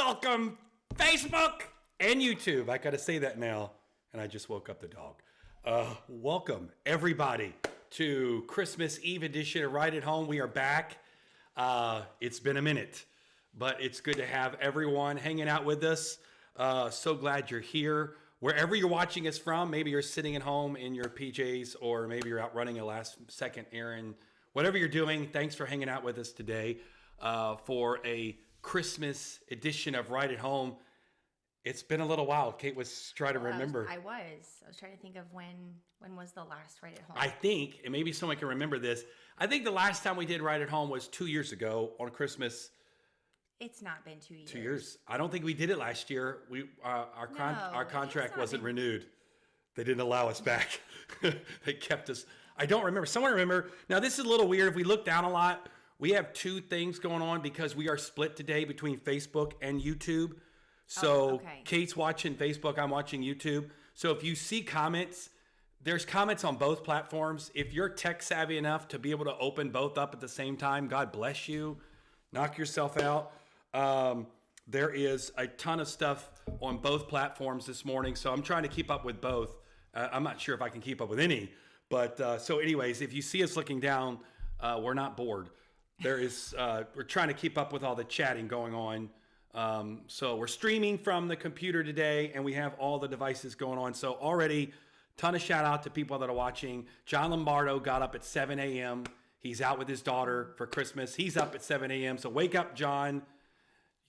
Welcome, Facebook and YouTube. I got to say that now, and I just woke up the dog. Welcome, everybody, to Christmas Eve edition of Right at Home. We are back. It's been a minute, but it's good to have everyone hanging out with us. So glad you're here. Wherever you're watching us from, maybe you're sitting at home in your PJs, or maybe you're out running a last-second errand. Whatever you're doing, thanks for hanging out with us today for a Christmas edition of Right at Home. It's been a little while. Kate was trying to remember. I was trying to think of when was the last Right at Home. I think, and maybe someone can remember this, I think the last time we did Right at Home was 2 years ago on Christmas. It's not been 2 years. 2 years. I don't think we did it last year. Our contract wasn't renewed. They didn't allow us back. They kept us. I don't remember. Someone remember. Now, this is a little weird. If we look down a lot, we have two things going on because we are split today between Facebook and YouTube. So Kate's watching Facebook. I'm watching YouTube. So if you see comments, there's comments on both platforms. If you're tech savvy enough to be able to open both up at the same time, God bless you. Knock yourself out. There is a ton of stuff on both platforms this morning. So I'm trying to keep up with both. I'm not sure if I can keep up with any. But so anyways, if you see us looking down, we're not bored. There is, we're trying to keep up with all the chatting going on. So we're streaming from the computer today, and we have all the devices going on. So already, ton of shout out to people that are watching. John Lombardo got up at 7 a.m. He's out with his daughter for Christmas. He's up at 7 a.m. So wake up, John. You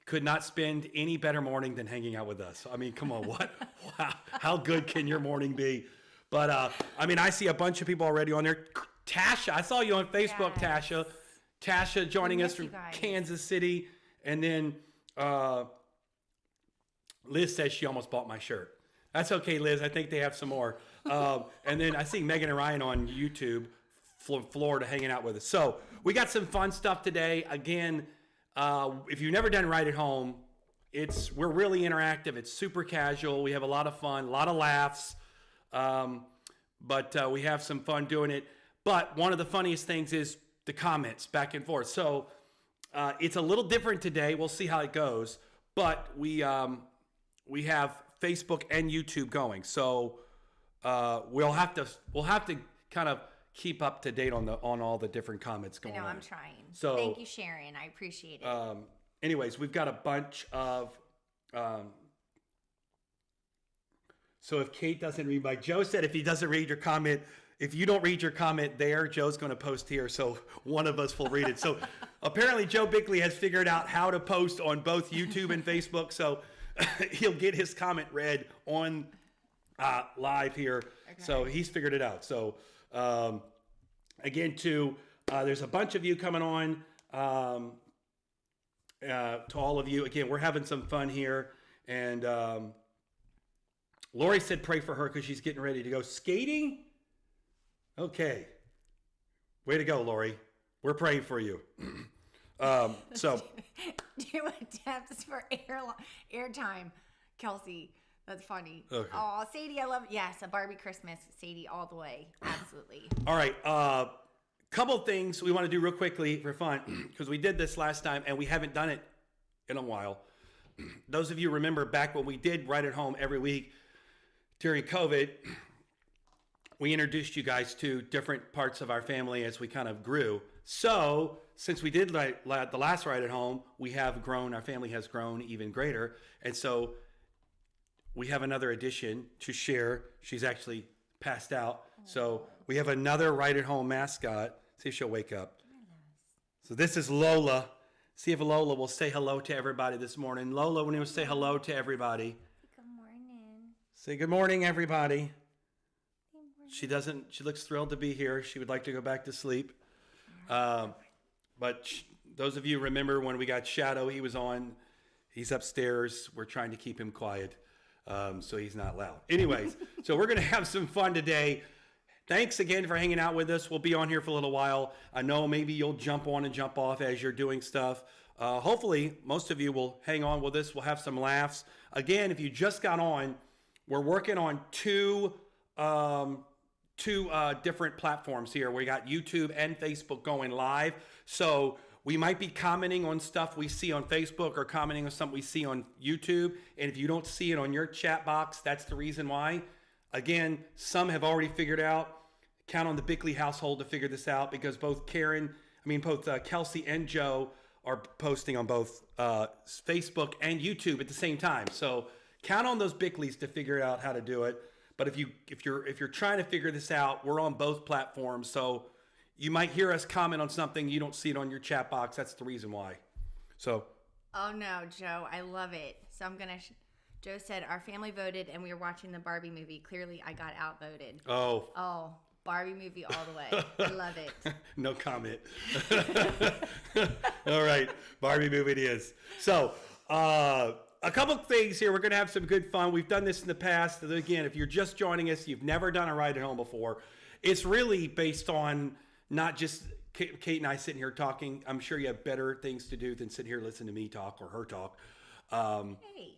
could not spend any better morning than hanging out with us. I mean, come on, what? Wow, how good can your morning be? But I mean, I see a bunch of people already on there. Tasha, I saw you on Facebook, yes. Tasha joining us from Kansas City. And then Liz says she almost bought my shirt. That's okay, Liz. I think they have some more. And then I see Megan and Ryan on YouTube, Florida, hanging out with us. So we got some fun stuff today. Again, if you've never done Right at Home, we're really interactive. It's super casual. We have a lot of fun, a lot of laughs. But we have some fun doing it. But one of the funniest things is the comments back and forth. So it's a little different today. We'll see how it goes. But we have Facebook and YouTube going. So we'll have to kind of keep up to date on all the different comments going on. I know, I'm trying. So thank you, Sharon. I appreciate it. Anyways, we've got a bunch of. So if Kate doesn't read, like Joe said, if he doesn't read your comment, if you don't read your comment there, Joe's going to post here, so one of us will read it. So apparently Joe Bickley has figured out how to post on both YouTube and Facebook, so he'll get his comment read on live here. Okay. So he's figured it out. So again, there's a bunch of you coming on. To all of you, again, we're having some fun here, and Lori said pray for her because she's getting ready to go skating. Okay. Way to go, Lori. We're praying for you. So do attempts for airtime, Kelsey. That's funny. Okay. Oh, Sadie, I love it. Yes, a Barbie Christmas, Sadie, all the way. Absolutely. All right. Couple things we want to do real quickly for fun, because we did this last time and we haven't done it in a while. Those of you remember back when we did Right at Home every week during COVID, we introduced you guys to different parts of our family as we kind of grew. So since we did the last Right at Home, we have grown, our family has grown even greater. And so we have another addition to share. She's actually passed out. So we have another Right at Home mascot. See if she'll wake up. So this is Lola. See if Lola will say hello to everybody this morning. Lola, when you say hello to everybody. Good morning. Say good morning, everybody. She looks thrilled to be here. She would like to go back to sleep. But those of you remember when we got Shadow, he was on. He's upstairs. We're trying to keep him quiet so he's not loud. Anyways, so we're going to have some fun today. Thanks again for hanging out with us. We'll be on here for a little while. I know maybe you'll jump on and jump off as you're doing stuff. Hopefully, most of you will hang on with us. We'll have some laughs. Again, if you just got on, we're working on two different platforms here. We got YouTube and Facebook going live. So We might be commenting on stuff we see on Facebook or commenting on something we see on YouTube. And if you don't see it on your chat box, that's the reason why. Again, some have already figured out. Count on the Bickley household to figure this out because both Kelsey and Joe are posting on both Facebook and YouTube at the same time. So count on those Bickleys to figure out how to do it. But if you're trying to figure this out, we're on both platforms. So you might hear us comment on something, you don't see it on your chat box. That's the reason why. So. Oh no, Joe, I love it. So I'm gonna. Joe said our family voted and we were watching the Barbie movie. Clearly, I got outvoted. Oh. Barbie movie all the way. I love it. No comment. All right, Barbie movie it is. So, a couple of things here. We're going to have some good fun. We've done this in the past. Again, if you're just joining us, you've never done a ride at home before. It's really based on not just Kate and I sitting here talking. I'm sure you have better things to do than sit here and listen to me talk or her talk. Hey.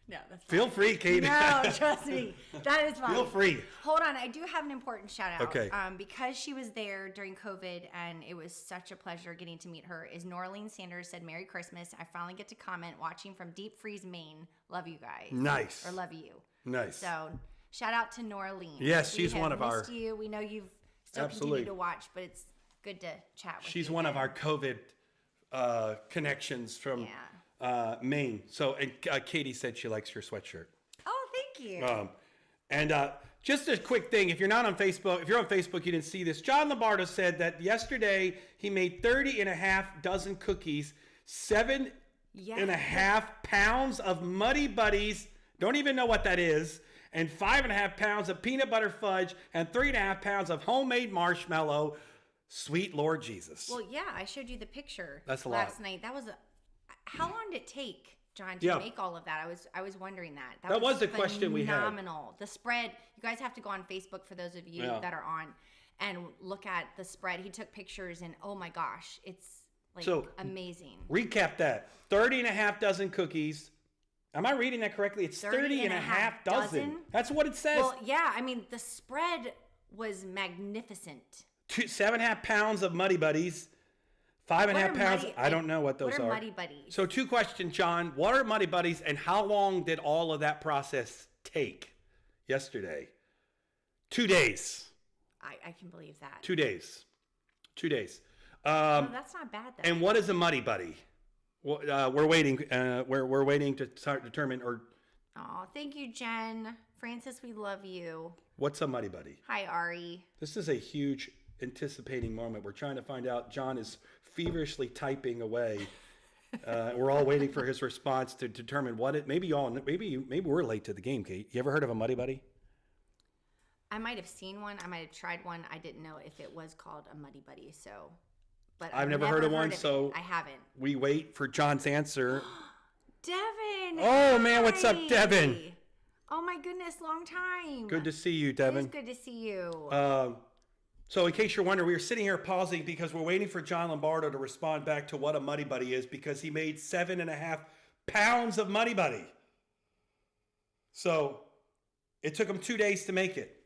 No, that's fine. Feel free, Kate. No, trust me. That is fine. Feel free. Hold on. I do have an important shout out. Okay. Because she was there during COVID and it was such a pleasure getting to meet her, is Norleen Sanders said, Merry Christmas. I finally get to comment watching from Deep Freeze, Maine. Love you guys. Nice. Or love you. Nice. So shout out to Norleen. Yes, she's one of our. You. We know you've still continued to watch, but it's good to chat with you. She's one of our COVID connections from Maine. So, and Katie said she likes your sweatshirt. Oh, thank you. Just a quick thing. If you're not on Facebook, if you're on Facebook, you didn't see this. John Lombardo said that yesterday he made 30 and a half dozen cookies, 7.5 pounds of Muddy Buddies. Don't even know what that is. And 5.5 pounds of peanut butter fudge and 3.5 pounds of homemade marshmallow. Sweet Lord Jesus. Well, yeah, I showed you the picture. That's a last lot. night. That was how long did it take, John, to make all of that? I was wondering that. That was the question we had. Phenomenal. The spread. You guys have to go on Facebook for those of you that are on and look at the spread. He took pictures and oh my gosh, it's like amazing. Recap that. 30 and a half dozen cookies. Am I reading that correctly? It's 30 and a half dozen. That's what it says. Well, yeah. I mean, the spread was magnificent. 7.5 pounds of Muddy Buddies. 5.5 pounds. I don't know what those are. What are Muddy Buddies? So 2 questions, John. What are Muddy Buddies and how long did all of that process take yesterday? 2 days. I can believe that. 2 days. 2 days. No, that's not bad though. And what is a Muddy Buddy? We're waiting. We're waiting to determine or. Oh, thank you, Jen. Francis, we love you. What's a Muddy Buddy? Hi, Ari. This is a huge anticipating moment. We're trying to find out. John is feverishly typing away. We're all waiting for his response to determine what it. Maybe we're late to the game, Kate. You ever heard of a Muddy Buddy? I might have seen one. I might have tried one. I didn't know if it was called a Muddy Buddy. So, but I've never heard of one. So I haven't. We wait for John's answer. Devin. Oh man, what's up, Devin? Oh my goodness, long time. Good to see you, Devin. It's good to see you. So in case you're wondering, we were sitting here pausing because we're waiting for John Lombardo to respond back to what a Muddy Buddy is because he made 7.5 pounds of Muddy Buddy. So it took him 2 days to make it.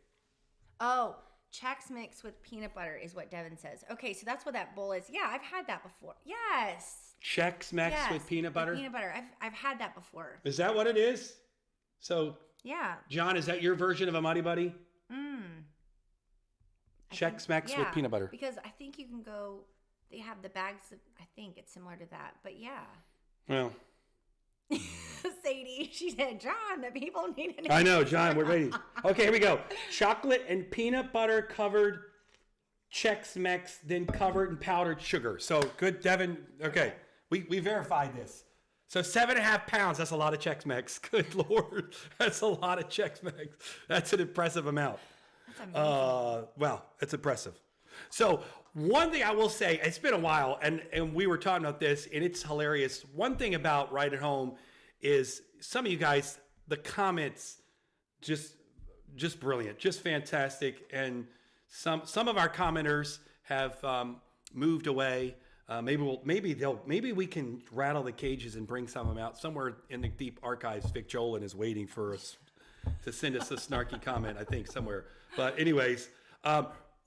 Oh, Chex Mix with peanut butter is what Devin says. Okay, so that's what that bowl is. Yeah, I've had that before. Yes. Chex Mix with peanut butter? With peanut butter. I've had that before. Is that what it is? So, yeah. John, is that your version of a Muddy Buddy? Chex Mix with peanut butter. Because I think you can go, they have the bags, I think it's similar to that. But yeah. Well. Sadie, she said, John, the people need an answer. I know, John, we're waiting. Okay, here we go. Chocolate and peanut butter covered Chex Mix, then covered in powdered sugar. So good, Devin. Okay, we verified this. So 7.5 pounds, that's a lot of Chex Mix. Good Lord, that's a lot of Chex Mix. That's an impressive amount. That's amazing. Well, it's impressive. So one thing I will say, it's been a while, and we were talking about this, and it's hilarious. One thing about Right at Home is some of you guys, the comments, just brilliant, just fantastic, and some of our commenters have moved away. Maybe we can rattle the cages and bring some of them out somewhere in the deep archives. Vic Jolin is waiting for us to send us a snarky comment, I think, somewhere. But anyways,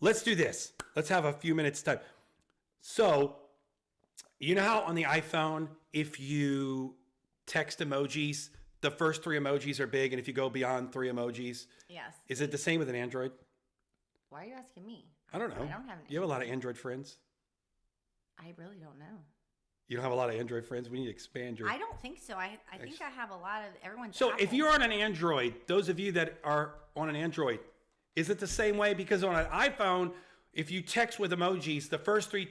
let's do this. Let's have a few minutes time. So You know how on the iPhone, if you text emojis, the first 3 emojis are big, and if you go beyond 3 emojis, yes. Is it the same with an Android? Why are you asking me? I don't know. I don't have an You have a lot of Android friends? I really don't know. You don't have a lot of Android friends? We need to expand your... I don't think so. I think I have a lot of everyone's So Apple. if you're on an Android, those of you that are on an Android, is it the same way? Because on an iPhone, if you text with emojis, the first 3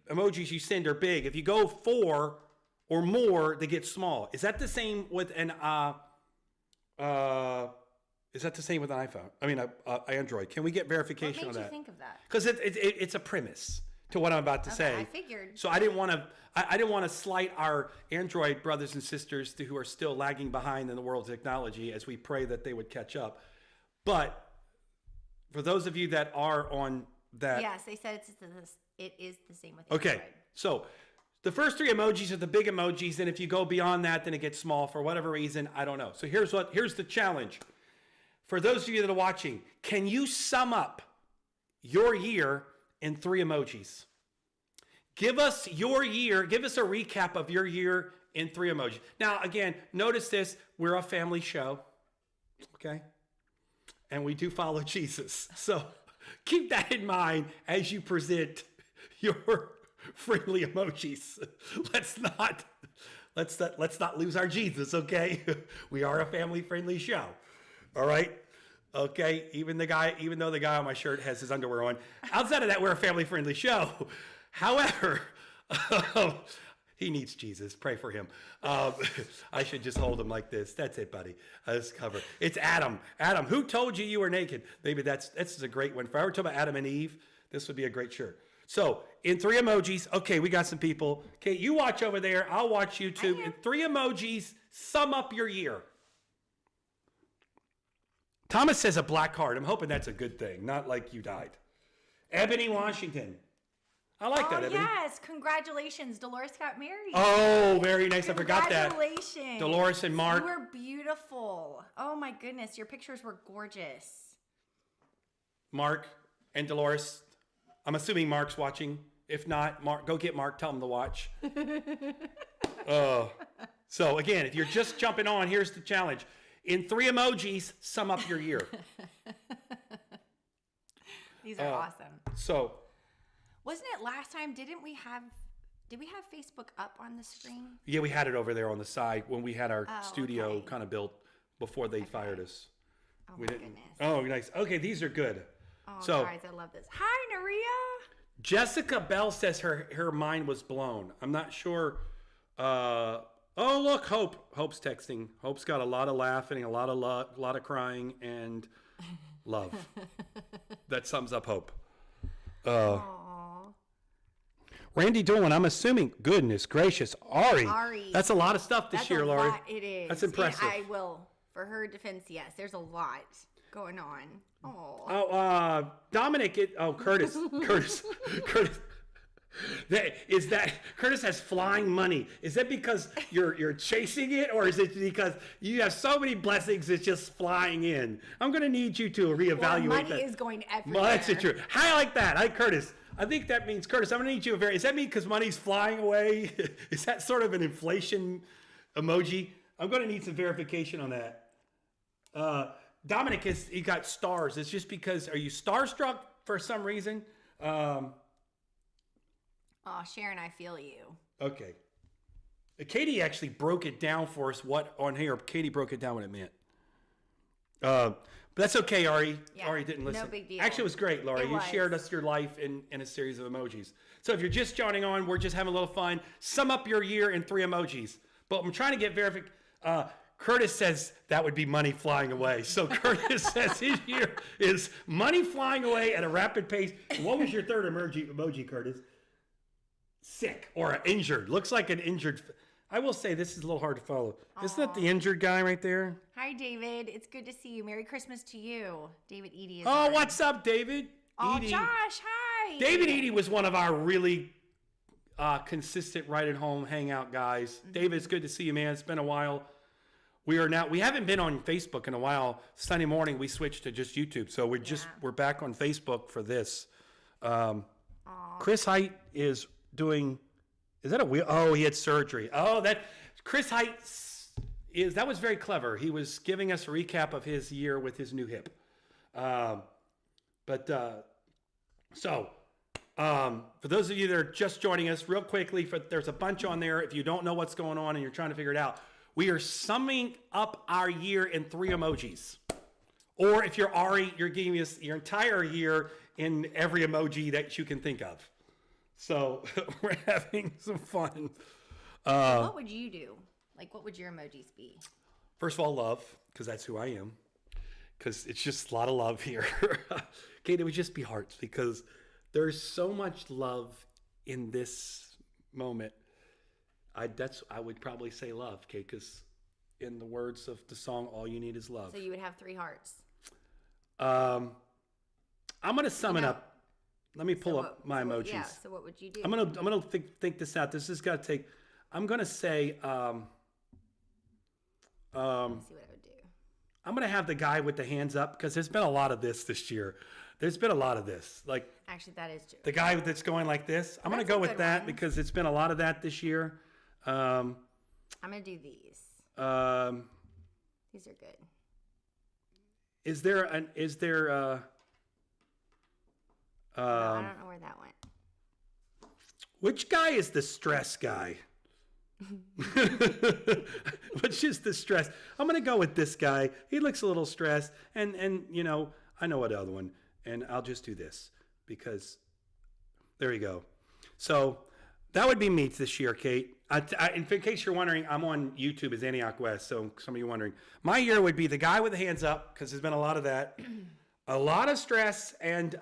emojis you send are big. If you go 4 or more, they get small. Is that the same with an iPhone? I mean, Android. Can we get verification on that? What made you think of that? Because it's a premise to what I'm about to say. I figured. So I didn't want to slight our Android brothers and sisters who are still lagging behind in the world of technology as we pray that they would catch up. But for those of you that are on that, Yes, they said it is the same with okay. Android. So the first 3 emojis are the big emojis, and if you go beyond that, then it gets small for whatever reason. I don't know. So here's the challenge. For those of you that are watching, can you sum up your year in 3 emojis? Give us your year. Give us a recap of your year in 3 emojis. Now, again, notice this. We're a family show, okay? And we do follow Jesus. So keep that in mind as you present your friendly emojis. Let's not lose our Jesus, okay? We are a family-friendly show. All right? Okay, even though the guy on my shirt has his underwear on. Outside of that, we're a family-friendly show. However, he needs Jesus. Pray for him. I should just hold him like this. That's it, buddy. Let's cover. It's Adam. Adam, who told you were naked? Maybe that's a great one. If I were talking about Adam and Eve, this would be a great shirt. So, in 3 emojis, okay, we got some people. Okay, you watch over there. I'll watch YouTube. In 3 emojis, sum up your year. Thomas says a black heart. I'm hoping that's a good thing, not like you died. Ebony Washington. I like that, Ebony. Yes, congratulations. Dolores got married. Oh, very nice. I forgot that. Congratulations. Dolores and Mark. You were beautiful. Oh my goodness, your pictures were gorgeous. Mark and Dolores. I'm assuming Mark's watching. If not, Mark, go get Mark. Tell him to watch. So again, if you're just jumping on, here's the challenge. In 3 emojis, sum up your year. These are awesome. So, wasn't it last time? Did we have Facebook up on the screen? Yeah, we had it over there on the side when we had our studio kind of built before they fired us. Oh, my goodness. Oh, nice. Okay, these are good. Oh, so, guys, I love this. Hi, Naria. Jessica Bell says her mind was blown. I'm not sure. Oh, look, Hope's texting. Hope's got a lot of laughing, a lot of crying, and love. That sums up Hope. Randy Dolan, I'm assuming. Goodness gracious. Ari. That's a lot of stuff this year, Laurie. It is. That's impressive. And I will. For her defense, yes. There's a lot going on. Dominic. Curtis. Curtis. Curtis has flying money? Is that because you're chasing it, or is it because you have so many blessings it's just flying in? I'm going to need you to reevaluate money that. Is going everywhere. Well, that's true. I like that. Curtis. I think that means Curtis. I'm going to need you Does that mean because money's flying away? Is that sort of an inflation emoji? I'm going to need some verification on that. Dominic he got stars. It's just because are you starstruck for some reason? Oh, Sharon, I feel you. Okay. Katie actually broke it down for us on here. Katie broke it down what it meant. But that's okay, Ari. Yeah, Ari didn't listen. No big deal. Actually, it was great, Laurie. You shared us your life in a series of emojis. So if you're just joining on, we're just having a little fun. Sum up your year in 3 emojis. But I'm trying to get verification. Curtis says that would be money flying away. So Curtis says his year is money flying away at a rapid pace. What was your third emoji, Curtis? Sick or injured. Looks like an injured. I will say this is a little hard to follow. Isn't that the injured guy right there? Hi, David. It's good to see you. Merry Christmas to you. David Eady is Oh, what's up, David? Oh, Edie. Josh, hi. David Eady was one of our really consistent right at home hangout guys. Mm-hmm. David, it's good to see you, man. It's been a while. We haven't been on Facebook in a while. Sunday morning we switched to just YouTube. So we're back on Facebook for this. Chris Height is doing, is that a wheel? Oh, he had surgery. Oh, Chris Heights that was very clever. He was giving us a recap of his year with his new hip. For those of you that are just joining us, real quickly, there's a bunch on there. If you don't know what's going on and you're trying to figure it out, we are summing up our year in 3 emojis. Or if you're Ari, you're giving us your entire year in every emoji that you can think of. So we're having some fun. What would you do? Like, what would your emojis be? First of all, love, because that's who I am. Because it's just a lot of love here. Okay, it would just be hearts, because there's so much love in this moment. I would probably say love, okay, because in the words of the song, all you need is love. So you would have 3 hearts. I'm going to sum it up. Let me pull up my emojis. Yeah, so what would you do? I'm gonna think this out. This has got to take, I'm going to say, Let me see what I would do. I'm going to have the guy with the hands up, because there's been a lot of this year. There's been a lot of this. Like, actually, that is true. The guy that's going like this. I'm going to go with that one, because it's been a lot of that this year. I'm going to do these. These are good. Is there no, I don't know where that went. Which guy is the stress guy? Which is the stress? I'm going to go with this guy. He looks a little stressed. And you know, I know what other one. And I'll just do this, because there you go. So that would be me this year, Kate. In case you're wondering, I'm on YouTube as Antioch West. So some of you wondering, my year would be the guy with the hands up, because there's been a lot of that, a lot of stress, and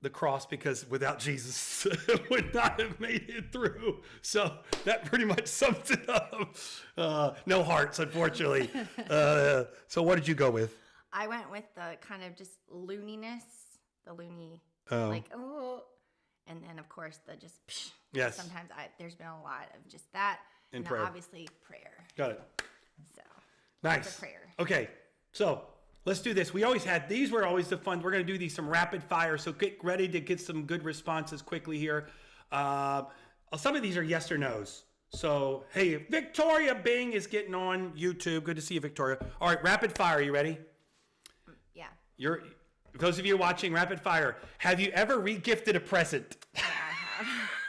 the cross, because without Jesus would not have made it through. So that pretty much sums it up. No hearts, unfortunately. So what did you go with? I went with the kind of just looniness, the loony, Oh. And then of course the just. Psh, yes. Sometimes there's been a lot of just that, and then prayer. obviously prayer. Got it. So. Nice. The prayer. Okay, so let's do this. These were always the fun. We're going to do these some rapid fire, so get ready to get some good responses quickly here. Some of these are yes or no's. So, hey, Victoria Bing is getting on YouTube. Good to see you, Victoria. All right, rapid fire. Are you ready? Yeah. Those of you watching, rapid fire. Have you ever re-gifted a present? Yeah,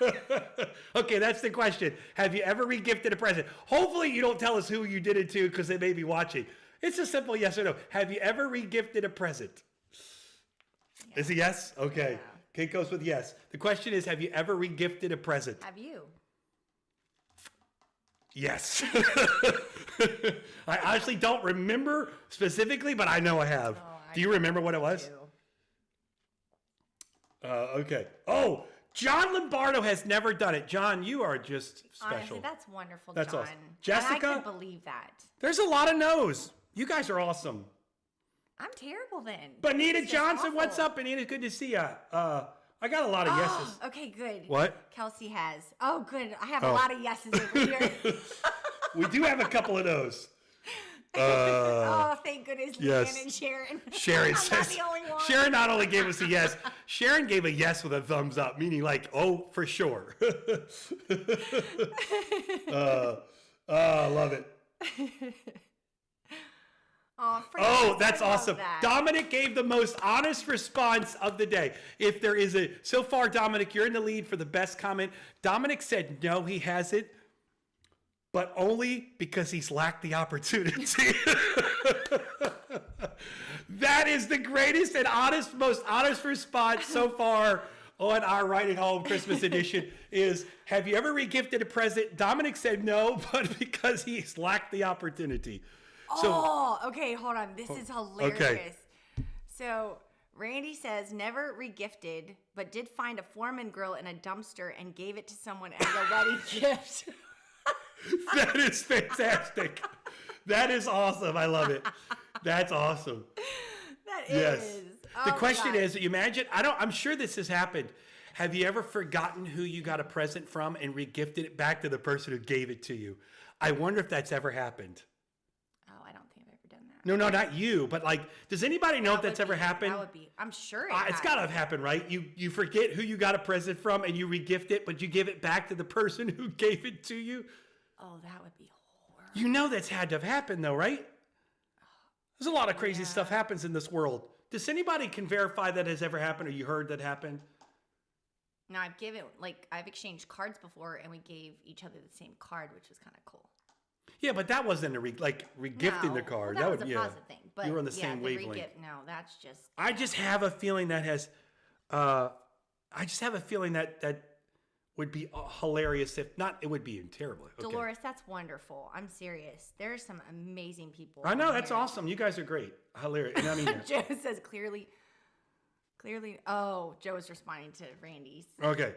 I have. Okay, that's the question. Have you ever re-gifted a present? Hopefully you don't tell us who you did it to, because they may be watching. It's a simple yes or no. Have you ever re-gifted a present? Yeah. Is it yes? Okay. Yeah. Kate goes with yes. The question is, have you ever re-gifted a present? Have you? Yes. I honestly don't remember specifically, but I know I have. Oh, do you remember what it was? Okay. Oh, John Lombardo has never done it. John, you are just special. Honestly, that's wonderful, that's John. Awesome. Jessica, and I can believe that. There's a lot of no's. You guys are awesome. I'm terrible then. Bonita Johnson, what's up, Bonita? Good to see you. I got a lot of yeses. Okay, good. What? Kelsey has. Oh, good. I have a lot of yeses over here. We do have a couple of those. Thank goodness, yes. Leanne and Sharon. Sharon I'm says, not the only one. Sharon not only gave us a yes, Sharon gave a yes with a thumbs up, meaning like, oh, for sure. I love it. Oh, that's awesome. That. Dominic gave the most honest response of the day. If there is so far, Dominic, you're in the lead for the best comment. Dominic said, no, he hasn't, but only because he's lacked the opportunity. That is the greatest and most honest response so far on our Right at Home Christmas edition is, have you ever re-gifted a present? Dominic said no, but because he's lacked the opportunity. Okay, hold on. This is hilarious. Okay. So Randy says, never re-gifted, but did find a Foreman grill in a dumpster and gave it to someone as a wedding gift. That is fantastic. That is awesome. I love it. That's awesome. That is. The question is, imagine, I'm sure this has happened. Have you ever forgotten who you got a present from and re-gifted it back to the person who gave it to you? I wonder if that's ever happened. Oh, I don't think I've ever done that. No, not you, but like, does anybody know if that's ever happened? That would be, I'm sure it's got to have happened, right? You forget who you got a present from and you regift it, but you give it back to the person who gave it to you. Oh, that would be horrible. You know that's had to have happened though, right? There's a lot of crazy stuff happens in this world. Does anybody can verify that has ever happened or you heard that happened? No, I've exchanged cards before and we gave each other the same card, which was kind of cool. Yeah, but that wasn't regifting the card. Well, that was a positive thing. But you were on the same wavelength. No, that's just. I just have a feeling that I just have a feeling that would be hilarious. If not, it would be terrible. Okay. Dolores, that's wonderful. I'm serious. There are some amazing people. I know, that's awesome. You guys are great. Hilarious. And I mean, Joe says clearly. Oh, Joe was responding to Randy's. Okay.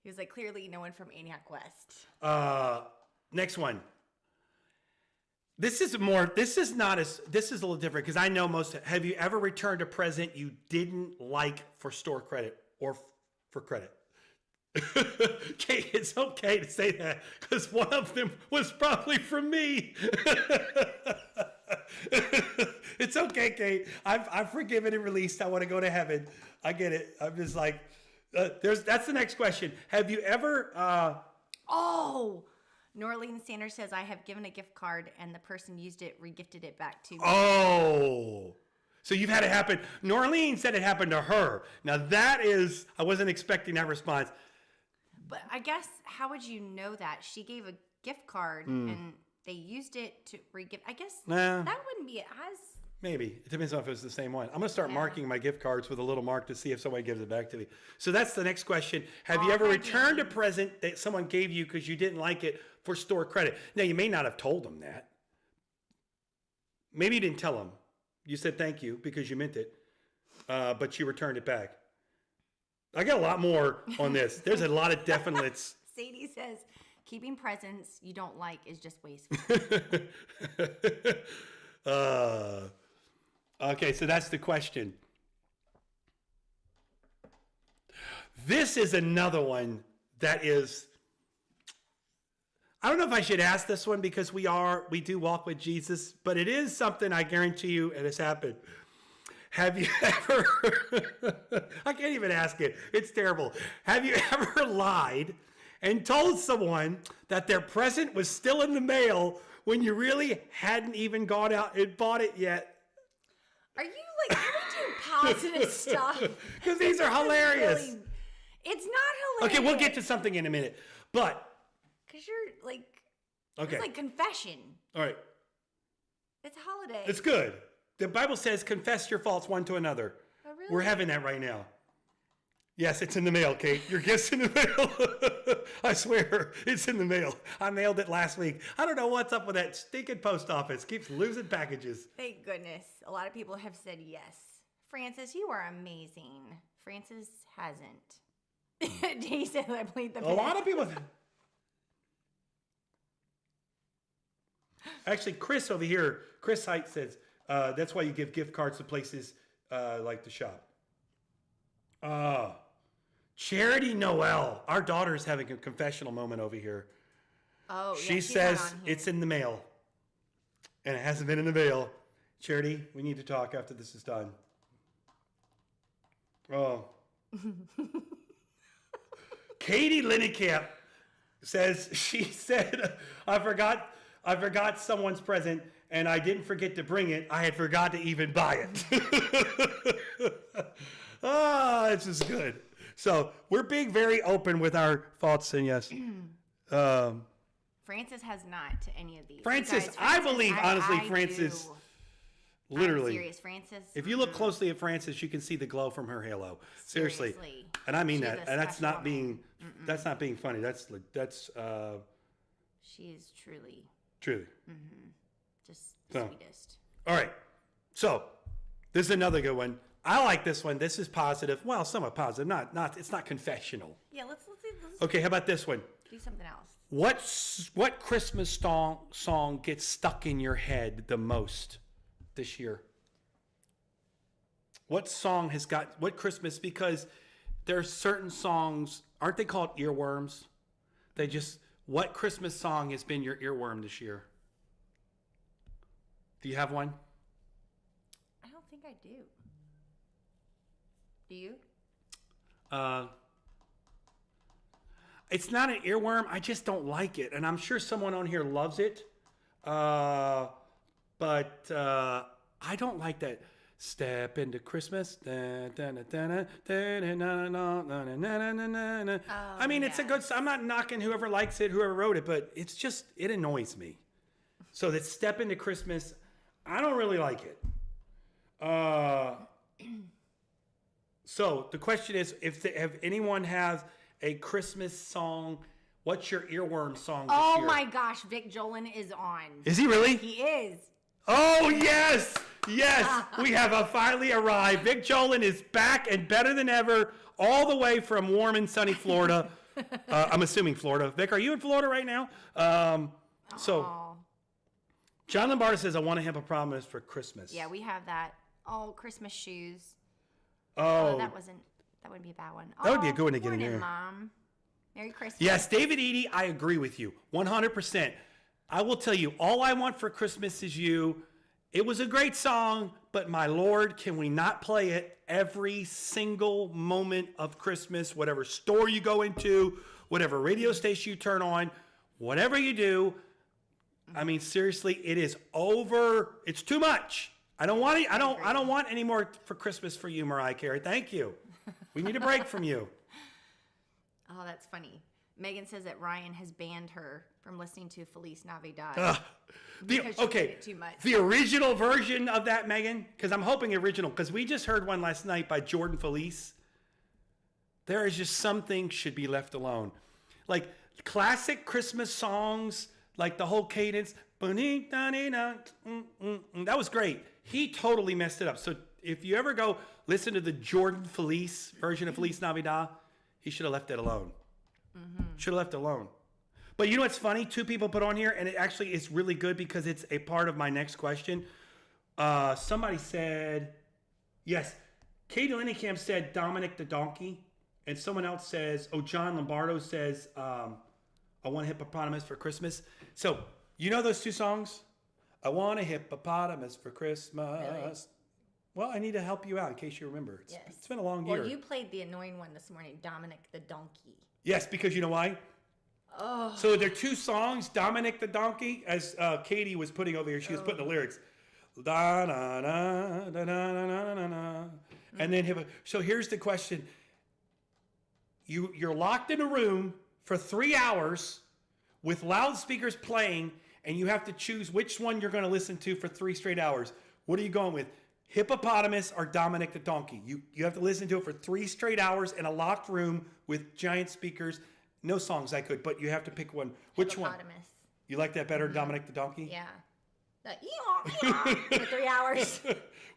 He was like, clearly no one from Aniac West. Next one. This is a little different because I know have you ever returned a present you didn't like for store credit or for credit? Okay, it's okay to say that because one of them was probably from me. It's okay, Kate. I've forgiven and released. I want to go to heaven. I get it. I'm just like, that's the next question. Have you ever? Norleen Sanders says, I have given a gift card and the person used it, regifted it back to me. Oh, so you've had it happen. Norleen said it happened to her. Now I wasn't expecting that response. But I guess, how would you know that? She gave a gift card and they used it to regift. I guess that wouldn't be as... Maybe. It depends on if it was the same one. I'm going to start marking my gift cards with a little mark to see if somebody gives it back to me. So that's the next question. Have you ever returned a present that someone gave you because you didn't like it for store credit? Now, you may not have told them that. Maybe you didn't tell them. You said thank you because you meant it, but you returned it back. I got a lot more on this. There's a lot of definites. Sadie says, keeping presents you don't like is just wasteful. Okay, so that's the question. This is another one that is, I don't know if I should ask this one because we do walk with Jesus, but it is something I guarantee you it has happened. Have you ever, I can't even ask it. It's terrible. Have you ever lied and told someone that their present was still in the mail when you really hadn't even gone out and bought it yet? Are you like, can we do positive stuff? Because these are hilarious. It's not hilarious. Okay, we'll get to something in a minute. But. Because you're like, okay. It's like confession. All right. It's a holiday. It's good. The Bible says confess your faults one to another. Oh, really? We're having that right now. Yes, it's in the mail, Kate. Your gift's in the mail. I swear, it's in the mail. I mailed it last week. I don't know what's up with that stinking post office. Keeps losing packages. Thank goodness. A lot of people have said yes. Francis, you are amazing. Francis hasn't. He said I played the A lot of people... Actually, Chris over here, Chris Height says, that's why you give gift cards to places like the shop. Charity Noel, our daughter's having a confessional moment over here. Oh, yeah, she says it's in the mail, and it hasn't been in the mail. Charity, we need to talk after this is done. Oh. Katie Linekamp says, she said, I forgot someone's present, and I didn't forget to bring it. I had forgot to even buy it. This is good. So we're being very open with our thoughts, and yes. Francis has not to any of these. Francis, guys, I believe, honestly, Francis, do. literally. I'm serious, Francis. If you look closely at Francis, you can see the glow from her halo. Seriously. And I mean that. And that's not being funny. That's she is truly. Truly. Just the sweetest. All right. So, this is another good one. I like this one. This is positive. Well, somewhat positive. Not. It's not confessional. Yeah, let's okay, how about this one? Do something else. What Christmas song gets stuck in your head the most this year? What song has got what Christmas? Because there's certain songs, aren't they called earworms? What Christmas song has been your earworm this year? Do you have one? I do. Do you? It's not an earworm. I just don't like it, and I'm sure someone on here loves it. But I don't like that. Step into Christmas. I mean, it's a good. I'm not knocking whoever likes it, whoever wrote it, but it's just it annoys me. So that step into Christmas, I don't really like it. So the question is, if anyone has a Christmas song, what's your earworm song this year? Oh my gosh, Vic Jolin is on. Is he really? He is. Oh yes, yes. We have finally arrived. Vic Jolin is back and better than ever, all the way from warm and sunny Florida. I'm assuming Florida. Vic, are you in Florida right now? So, John Lombardo says, "I want a hippopotamus for Christmas." Yeah, we have that. Oh, Christmas shoes. Oh, that wouldn't be a bad one. That would be a good one to get in here. Mom. Merry Christmas. Yes, David Eady, I agree with you 100%. I will tell you, All I Want for Christmas Is You. It was a great song, but my Lord, can we not play it every single moment of Christmas? Whatever store you go into, whatever radio station you turn on, whatever you do. I mean, seriously, it is over. It's too much. I don't want I don't want any more for Christmas for you, Mariah Carey. Thank you. We need a break from you. Oh, that's funny. Megan says that Ryan has banned her from listening to Feliz Navidad. Because she played it too much. The original version of that, Megan, because I'm hoping original, because we just heard one last night by Jordan Feliz. There is just some things should be left alone. Like classic Christmas songs, like the whole cadence. That was great. He totally messed it up. So if you ever go listen to the Jordan Feliz version of Feliz Navidad, he should have left it alone. Should have left it alone. But you know what's funny? Two people put on here, and it actually is really good because it's a part of my next question. Somebody said, yes, Katie Linekamp said Dominic the Donkey. And someone else says, John Lombardo says, I want a hippopotamus for Christmas. So, you know those two songs? I want a hippopotamus for Christmas. Really? Well, I need to help you out in case you remember. It's been a long year. Well, you played the annoying one this morning, Dominic the Donkey. Yes, because you know why? Oh. So there are two songs, Dominic the Donkey, as Katie was putting over here. She was putting the lyrics. Da, na, na, da, na, na, na, na, na. And then, so here's the question. You're locked in a room for 3 hours with loudspeakers playing, and you have to choose which one you're going to listen to for 3 straight hours. What are you going with? Hippopotamus or Dominic the Donkey? You have to listen to it for 3 straight hours in a locked room with giant speakers. No songs I could, but you have to pick one. Which one? You like that better, Dominic the Donkey? Yeah. For 3 hours.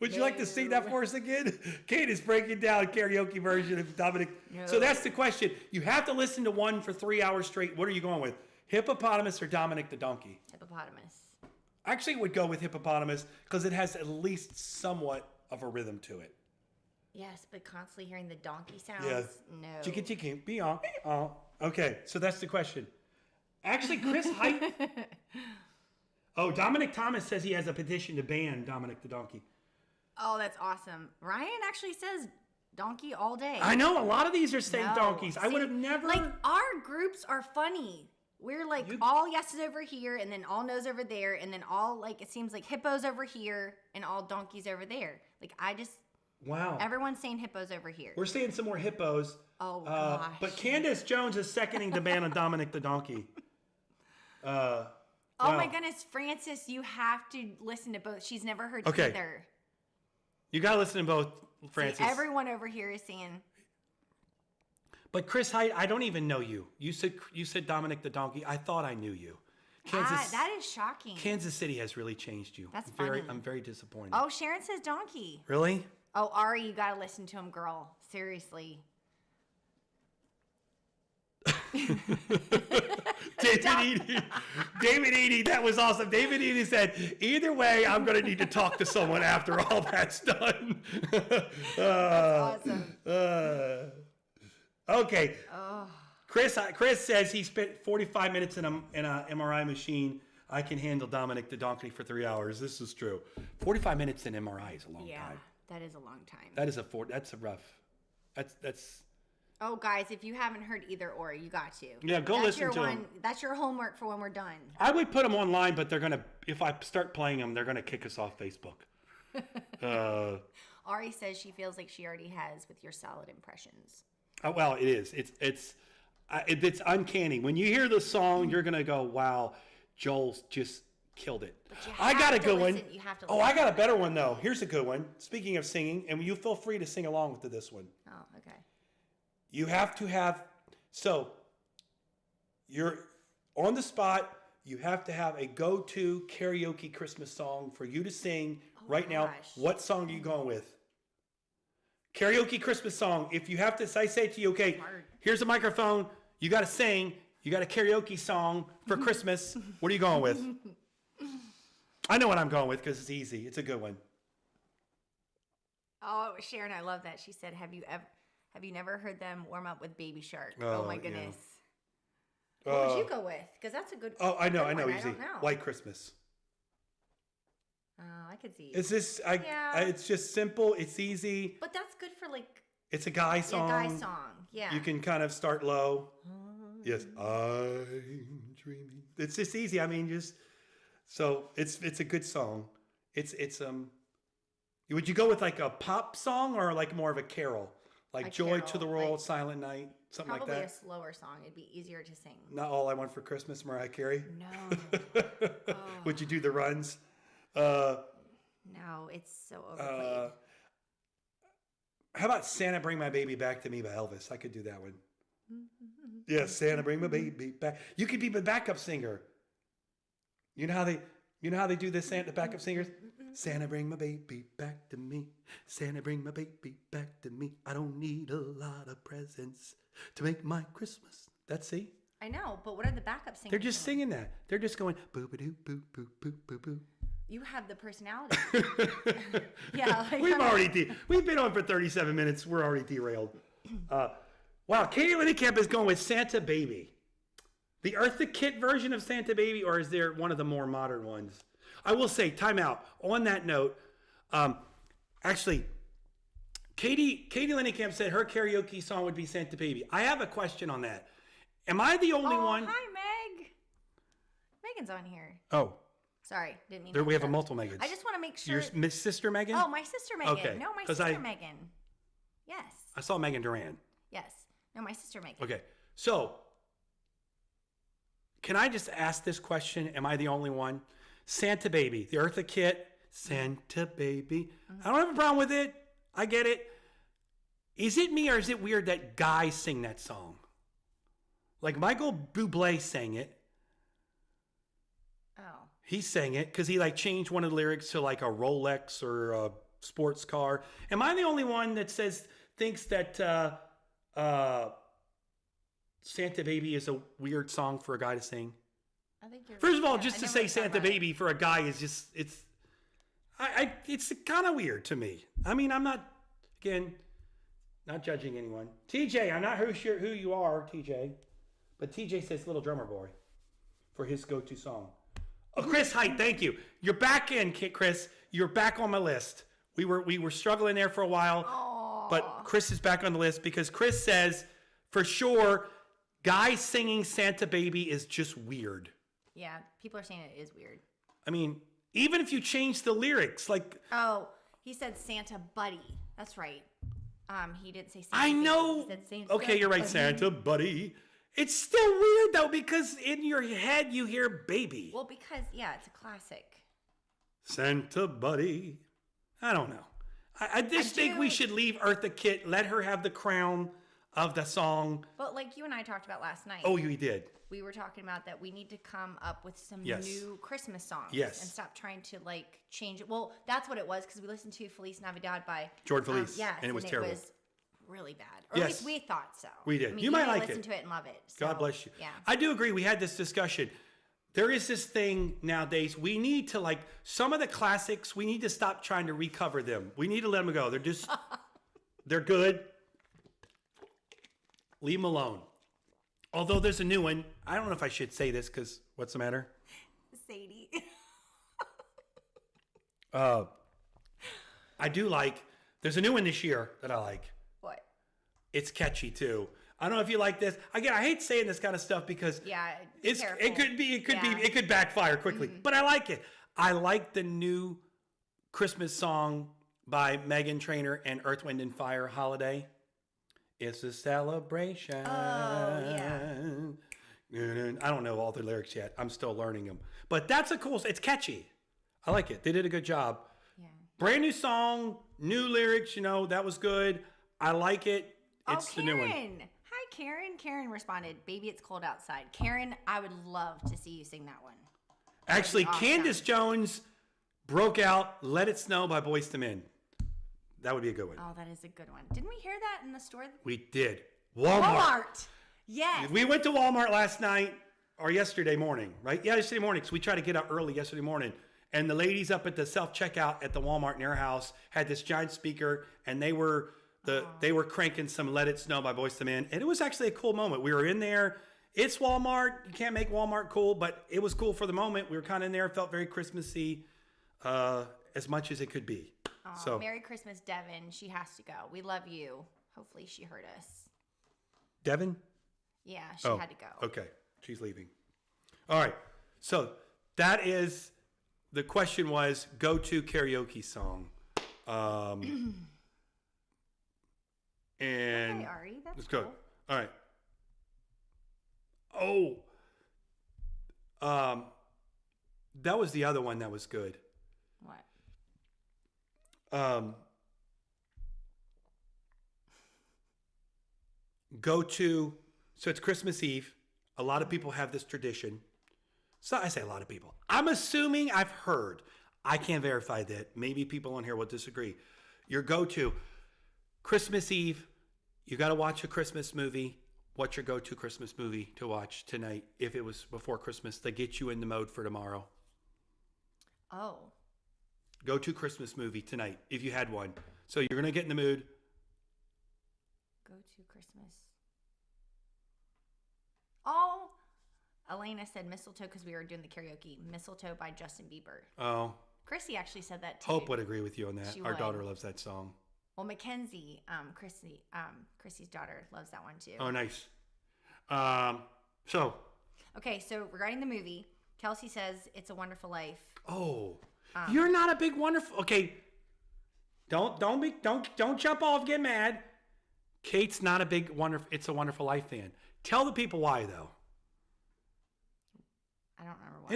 Would you like to sing that for us again? Kate is breaking down a karaoke version of Dominic. No. So that's the question. You have to listen to one for 3 hours straight. What are you going with? Hippopotamus or Dominic the Donkey? Hippopotamus. Actually, would go with hippopotamus because it has at least somewhat of a rhythm to it. Yes, but constantly hearing the donkey sounds, no. Chicka, be on. Okay, so that's the question. Actually, Chris Height. Dominic Thomas says he has a petition to ban Dominic the Donkey. Oh, that's awesome. Ryan actually says donkey all day. I know, a lot of these are saying donkeys. I would have never. Like, our groups are funny. We're like all yeses over here, and then all no's over there, and then all like it seems like hippos over here, and all donkeys over there. Like wow. Everyone's saying hippos over here. We're seeing some more hippos. Oh gosh. But Candace Jones is seconding the ban on Dominic the Donkey. Oh my goodness, Francis, you have to listen to both. She's never heard either. You gotta listen to both, Francis. See, everyone over here is saying. But Chris Height, I don't even know you. You said Dominic the Donkey. I thought I knew you. That is shocking. Kansas City has really changed you. That's funny. I'm very disappointed. Oh, Sharon says donkey. Really? Oh, Ari, you gotta listen to him, girl. Seriously. David Eady, that was awesome. David Eady said, either way, I'm going to need to talk to someone after all that's done. That's awesome. Okay. Oh. Chris says he spent 45 minutes in an MRI machine. I can handle Dominic the Donkey for 3 hours. This is true. 45 minutes in MRI is a long time. That is a long time. That's a rough. That's. Oh, guys, if you haven't heard either or, you got to. Yeah, go listen to them. That's your homework for when we're done. I would put them online, but if I start playing them, they're going to kick us off Facebook. Ari says she feels like she already has with your salad impressions. Oh, well, it is. It's uncanny. When you hear the song, you're going to go, wow, Joel's just killed it. I got a good one. You have to Oh, I got a better one, though. Here's a good one. Speaking of singing, and you feel free to sing along with this one. Oh, okay. You have to have, so you're on the spot. You have to have a go-to karaoke Christmas song for you to sing right now. What song are you going with? Karaoke Christmas song. If you have to, I say to you, okay, here's a microphone. You got to sing. You got a karaoke song for Christmas. What are you going with? I know what I'm going with because it's easy. It's a good one. Oh, Sharon, I love that. She said, have you never heard them warm up with Baby Shark? Oh my goodness. Yeah. What would you go with? Because that's a good. Oh, I know. Easy. I don't know. White Christmas. Oh, I could see. It's this. It's just simple. It's easy. But that's good for like. It's a guy song. A guy song. Yeah. You can kind of start low. Yes, I'm dreaming. It's just easy. I mean, so it's a good song. It's Would you go with like a pop song or like more of a carol? Like Joy to the World, Silent Night, something like that? Probably a slower song. It'd be easier to sing. Not All I Want for Christmas, Mariah Carey? No. Oh. Would you do the runs? No, it's so overplayed. How about Santa Bring My Baby Back to Me by Elvis? I could do that one. Yeah, Santa Bring My Baby Back. You could be the backup singer. You know how they do this, the backup singers? Santa bring my baby back to me. Santa bring my baby back to me. I don't need a lot of presents to make my Christmas. See? I know, but what are the backup singers? They're just singing that. They're just going boo ba doo boo boo boo boo boo. You have the personality. Yeah, we've been on for 37 minutes. We're already derailed. Wow, Katie Linekamp is going with Santa Baby. The Eartha Kitt version of Santa Baby, or is there one of the more modern ones? I will say, time out. On that note, actually, Katie Linekamp said her karaoke song would be Santa Baby. I have a question on that. Am I the only one? Hi, Meg. Megan's on here. Oh. Sorry, didn't mean there. We have a multiple Megans. I just want to make sure. Your sister Megan? Oh, my sister Megan. Okay. No, my sister Megan. Yes. I saw Megan Duran. Yes. No, my sister Megan. Okay. So, can I just ask this question? Am I the only one? Santa Baby, the Eartha Kitt, Santa Baby. I don't have a problem with it. I get it. Is it me or is it weird that guys sing that song? Like Michael Bublé sang it. Oh. He sang it because he changed one of the lyrics to like a Rolex or a sports car. Am I the only one that thinks that Santa Baby is a weird song for a guy to sing? I think you're First of all, just to say Santa Baby for a guy is just, it's kind of weird to me. I mean, I'm not judging anyone. TJ, I'm not sure who you are, TJ, but TJ says Little Drummer Boy for his go-to song. Oh, Chris Height, thank you. You're back in, Chris. You're back on my list. We were struggling there for a while, but Chris is back on the list because Chris says, for sure, guys singing Santa Baby is just weird. Yeah, people are saying it is weird. I mean, even if you change the lyrics, Oh, he said Santa Buddy. That's right. He didn't say Santa I know. He said Santa okay, you're right, Buddy. Santa Buddy. It's still weird, though, because in your head you hear baby. Well, because, it's a classic. Santa Buddy. I don't know. I just think we should leave Eartha Kitt, let her have the crown of the song. But like you and I talked about last night. Oh, you did. We were talking about that we need to come up with some new Christmas songs. Yes. And stop trying to change it. Well, that's what it was because we listened to Feliz Navidad by Jordan Feliz. Yes, and it was terrible. It was really bad. Or at least we thought so. We did. I mean, you might like listen it. to it and love it. So, God bless you. Yeah. I do agree. We had this discussion. There is this thing nowadays. We need to some of the classics. We need to stop trying to recover them. We need to let them go. They're just, they're good. Leave them alone. Although there's a new one. I don't know if I should say this because what's the matter? Sadie. I do like There's a new one this year that I like. What? It's catchy too. I don't know if you like this. Again, I hate saying this kind of stuff because it could backfire quickly. Mm-hmm. But I like it. I like the new Christmas song by Meghan Trainor and Earth, Wind and Fire, Holiday. It's a celebration. Oh, yeah. I don't know all the lyrics yet. I'm still learning them. But that's it's catchy. I like it. They did a good job. Yeah. Brand new song, new lyrics, that was good. I like it. It's the new one. Hi, Karen. Karen responded, "Baby, it's cold outside." Karen, I would love to see you sing that one. Actually, awesome. Candace Jones broke out Let It Snow by Boyz II Men. That would be a good one. Oh, that is a good one. Didn't we hear that in the store? We did. Walmart. Yes. We went to Walmart last night or yesterday morning, right? Yeah, yesterday morning, because we tried to get up early yesterday morning. And the ladies up at the self-checkout at the Walmart near our house had this giant speaker, and they were cranking some Let It Snow by Boyz II Men. And it was actually a cool moment. We were in there. It's Walmart. You can't make Walmart cool, but it was cool for the moment. We were kind of in there. Felt very Christmassy as much as it could be. So Merry Christmas, Devin. She has to go. We love you. Hopefully she heard us. Devin? Yeah, she had to go. Okay. She's leaving. All right. So that is, the question was, go-to karaoke song. And okay, Ari, that's cool. All right. That was the other one that was good. What? So it's Christmas Eve. A lot of people have this tradition. So I say a lot of people. I'm assuming I've heard. I can't verify that. Maybe people on here will disagree. Your go-to Christmas Eve, you got to watch a Christmas movie. What's your go-to Christmas movie to watch tonight if it was before Christmas to get you in the mode for tomorrow? Oh. Go-to Christmas movie tonight if you had one. So you're going to get in the mood. Go-to Christmas. Oh. Elena said Mistletoe because we were doing the karaoke. Mistletoe by Justin Bieber. Oh. Chrissy actually said that too. Hope would agree with you on that. Our daughter loves that song. Well, Mackenzie, Chrissy's daughter, loves that one too. Oh, nice. Okay, so regarding the movie, Kelsey says It's a Wonderful Life. Oh, you're not a big wonderful. Okay, don't jump off, get mad. Kate's not a big It's a Wonderful Life fan. Tell the people why though. I don't remember why.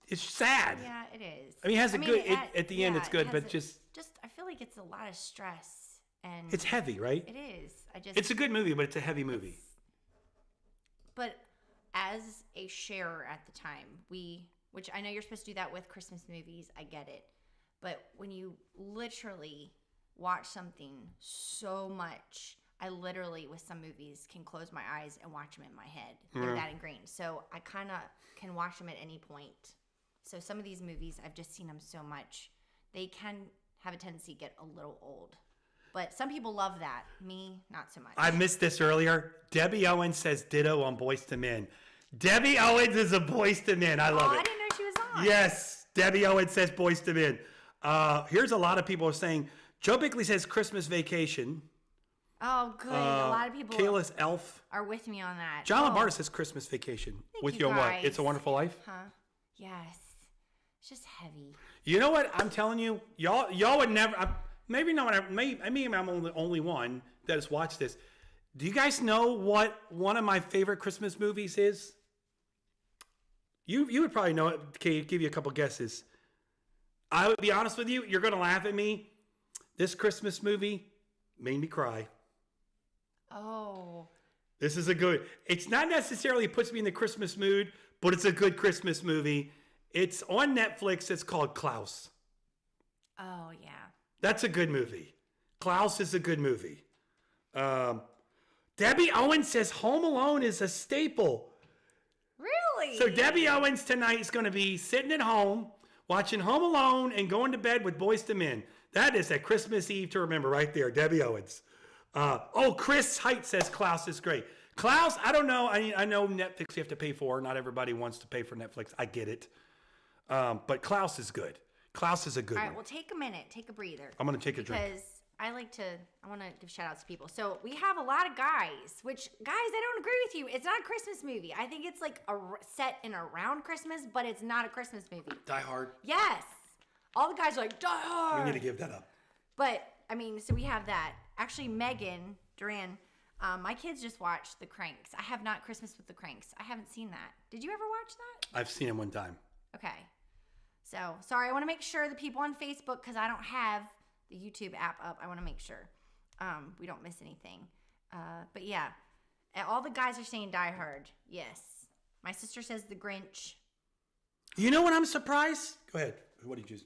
It's sad. Yeah, it is. I mean, at the end it's good, but just I feel like it's a lot of stress and it's heavy, right? It is. It's a good movie, but it's a heavy movie. But as a sharer at the time, which I know you're supposed to do that with Christmas movies, I get it. But when you literally watch something so much, I literally, with some movies, can close my eyes and watch them in my head. They're that ingrained. So I kind of can watch them at any point. So some of these movies, I've just seen them so much. They can have a tendency to get a little old. But some people love that. Me, not so much. I missed this earlier. Debbie Owens says ditto on Boyz II Men. Debbie Owens is a Boyz II Men. I love it. I didn't know she was on. Yes. Debbie Owens says Boyz II Men. Here's a lot of people are saying, Joe Bickley says Christmas Vacation. Oh, good. A lot of people Kayla's Elf are with me on that. John Lombardo says Christmas Vacation. With you on what? It's a Wonderful Life? Huh? Yes. It's just heavy. You know what? I'm telling you, y'all would never. Maybe not. I'm the only one that has watched this. Do you guys know what one of my favorite Christmas movies is? You would probably know it. Okay, give you a couple guesses. I would be honest with you. You're going to laugh at me. This Christmas movie made me cry. Oh. This is a good. It's not necessarily puts me in the Christmas mood, but it's a good Christmas movie. It's on Netflix. It's called Klaus. Oh, yeah. That's a good movie. Klaus is a good movie. Debbie Owens says Home Alone is a staple. Really? So Debbie Owens tonight is going to be sitting at home, watching Home Alone and going to bed with Boyz II Men. That is a Christmas Eve to remember right there, Debbie Owens. Chris Height says Klaus is great. Klaus, I don't know. I know Netflix you have to pay for. Not everybody wants to pay for Netflix. I get it. But Klaus is good. Klaus is a good one. All right, well, take a minute. Take a breather. I'm going to take a drink. Because I want to give shout outs to people. So we have a lot of guys, which guys, I don't agree with you. It's not a Christmas movie. I think it's like set in around Christmas, but it's not a Christmas movie. Die Hard. Yes. All the guys are like, Die Hard. We need to give that up. But, I mean, so we have that. Actually, Megan Duran, my kids just watched The Cranks. I have not Christmas with the Cranks. I haven't seen that. Did you ever watch that? I've seen him one time. Okay. So, sorry, I want to make sure the people on Facebook, because I don't have the YouTube app up, I want to make sure we don't miss anything. But yeah, all the guys are saying Die Hard. Yes. My sister says The Grinch. You know what? I'm surprised. Go ahead. What did you choose?